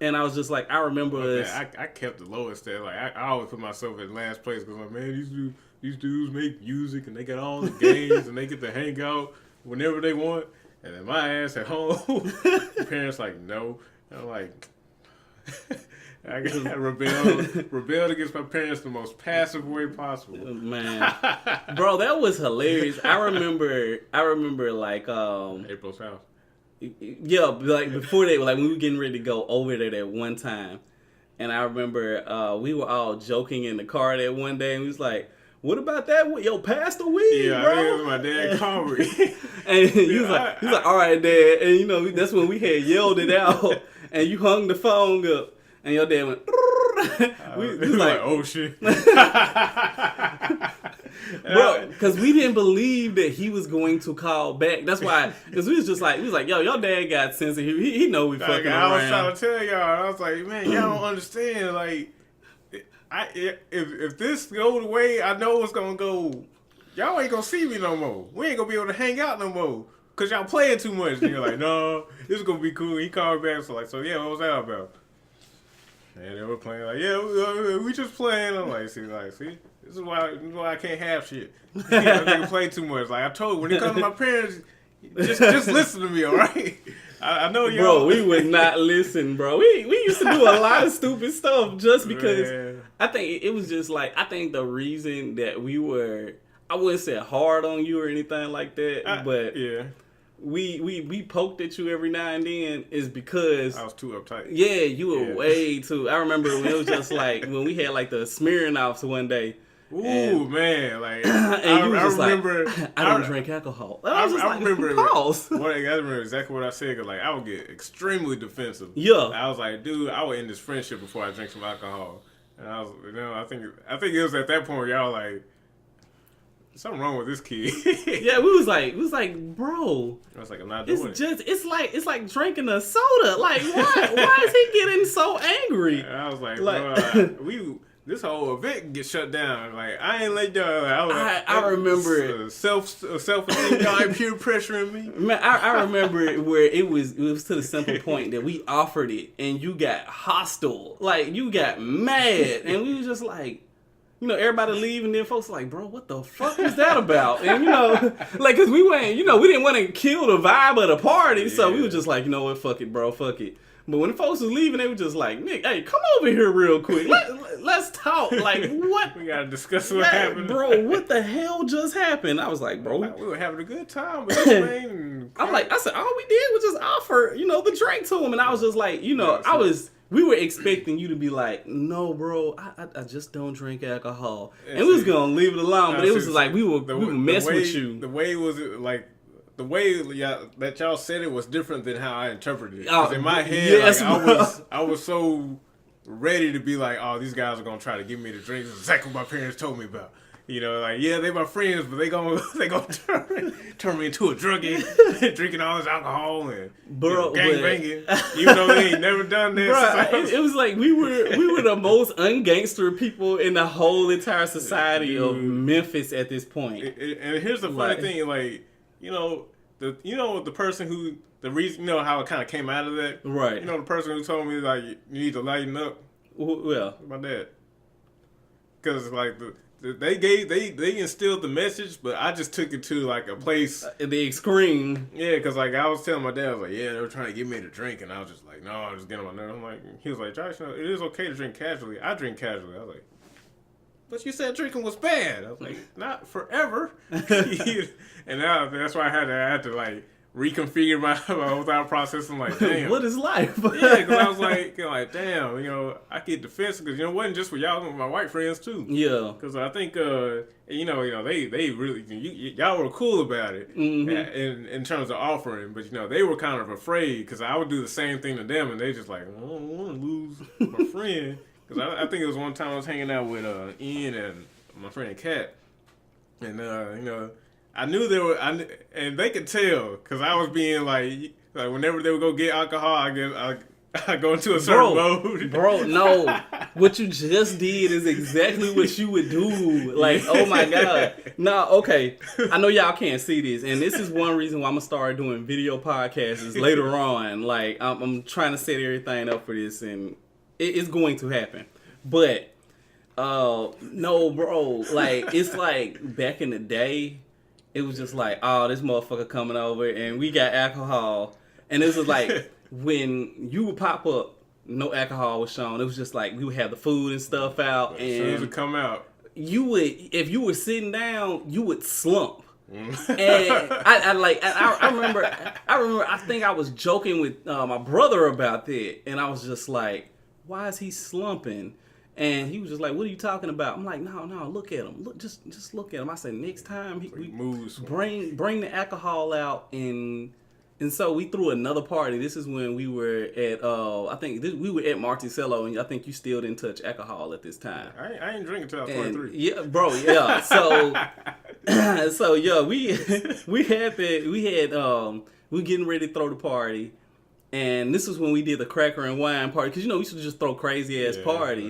And I was just like, I remember I kept the lowest there. Like I always put myself in last place because like, man, these dudes make music and they got all the games and they get to hang out whenever they want. And then my ass at home, the parents like, no. And I'm like, I got rebelled against my parents the most passive way possible. Man, bro, that was hilarious. I remember like April's house. Yeah, like before they, like when we were getting ready to go over there that one time, and I remember we were all joking in the car that one day, and we was like, "What about that? Yo, pass the weed, yeah, bro." Yeah, I think my dad called me, and he was like, "All right, Dad," and you know that's when we had yelled it out, and you hung the phone up, and your dad went. we was like, "Oh shit." Bro, because we didn't believe that he was going to call back. That's why, because we was like, yo, your dad got sense of humor. He know we fucking around. I was trying to tell y'all. I was like, man, y'all don't understand. Like, if this goes away, I know it's gonna go. Y'all ain't gonna see me no more. We ain't gonna be able to hang out no more because y'all playing too much. And you're like, no, this is gonna be cool. He called back, so yeah, what was that about? And they were playing like, yeah, we just playing. I'm like, see, this is why I can't have shit. I play too much. Like I told you, when it comes to my parents, just listen to me, all right? I know y'all. Bro, we would not listen, bro. We used to do a lot of stupid stuff just because. Man. I think it was just like, I think the reason that we were, I wouldn't say hard on you or anything like that, but yeah. We poked at you every now and then is because I was too uptight. Yeah, you were way too. I remember when it was just like when we had like the Smirnoffs one day. Ooh, man! Like, and you was just remember, like, I don't drink alcohol. I remember. Pause. I remember exactly what I said. Cause like I would get extremely defensive. Yeah. I was like, dude, I would end this friendship before I drink some alcohol. And I was, I think it was at that point where y'all like. Something wrong with this kid. Yeah, we was like, bro. I was like, I'm not doing it. It's like drinking a soda. Like, why is he getting so angry? And I was like bro, this whole event get shut down. Like, I ain't let y'all. I remember self-esteem. Y'all ain't peer pressuring me. Man, I remember where it was to the simple point that we offered it and you got hostile. Like, you got mad, and we was just like. You know, everybody leave, and then folks are like, bro, what the fuck was that about? And, you know, like, because we didn't want to kill the vibe of the party, so we were just like, you know what, fuck it, bro, fuck it. But when the folks was leaving, they were just like, Nick, hey, come over here real quick. Let's talk. Like, what? We gotta discuss what happened. Bro, what the hell just happened? I was like, bro. We were having a good time with this man. I said, all we did was just offer, the drink to him. And I was just like, we were expecting you to be like, no, bro, I just don't drink alcohol. And we was going to leave it alone. But it was like, we were messing with you. The way was it like, the way that y'all said it was different than how I interpreted it. 'Cause in my head, yes, I was so ready to be like, oh, these guys are going to try to give me the drink. This is exactly what my parents told me about. Like, yeah, they my friends, but they gonna turn me into a druggie, drinking all this alcohol and gang banging, even though they ain't never done this. Bro, it was like we were the most ungangster people in the whole entire society of Memphis at this point. And here's the funny thing, like, the person who the reason how it kind of came out of that, right? The person who told me like you need to lighten up. Well, my dad, because like They instilled the message, but I just took it to like a place. The extreme. Yeah, because like I was telling my dad, I was like, yeah, they were trying to get me to drink, and I was just like, no, I'm just getting on my nerves. I'm like, he was like, Josh, it is okay to drink casually. I drink casually. I was like, but you said drinking was bad. I was like, not forever. And now that's why I had to like reconfigure my whole thought process. I'm like, damn, what is life? Yeah, because I was like, damn, I get defensive because it wasn't just for y'all, with my white friends too. Yeah, because I think they really y'all were cool about it in terms of offering, but they were kind of afraid because I would do the same thing to them, and they just like, I don't want to lose my friend. Because I think it was one time I was hanging out with Ian and my friend Kat, and I knew and they could tell because I was being like whenever they would go get alcohol, I go into a certain mode. Bro, no, what you just did is exactly what you would do. Like, oh my god, no, okay. I know y'all can't see this, and this is one reason why I'm gonna start doing video podcasts is later on. Like, I'm trying to set everything up for this, and it's going to happen. But no, bro, like it's like back in the day. It was just like, oh, this motherfucker coming over, and we got alcohol. And it was like, when you would pop up, no alcohol was shown. It was just like, we would have the food and stuff out. As soon as it come out. If you were sitting down, you would slump. And I remember, I think I was joking with my brother about that. And I was just like, why is he slumping? And he was just like, what are you talking about? I'm like, no, look at him. Just look at him. I said, next time we bring the alcohol out. And so we threw another party. This is when we were at, we were at Marticello, and I think you still didn't touch alcohol at this time. I ain't drinking until I was 23. Yeah, bro, yeah. So, yeah, we were getting ready to throw the party. And this was when we did the cracker and wine party. Because, we used to just throw crazy ass parties.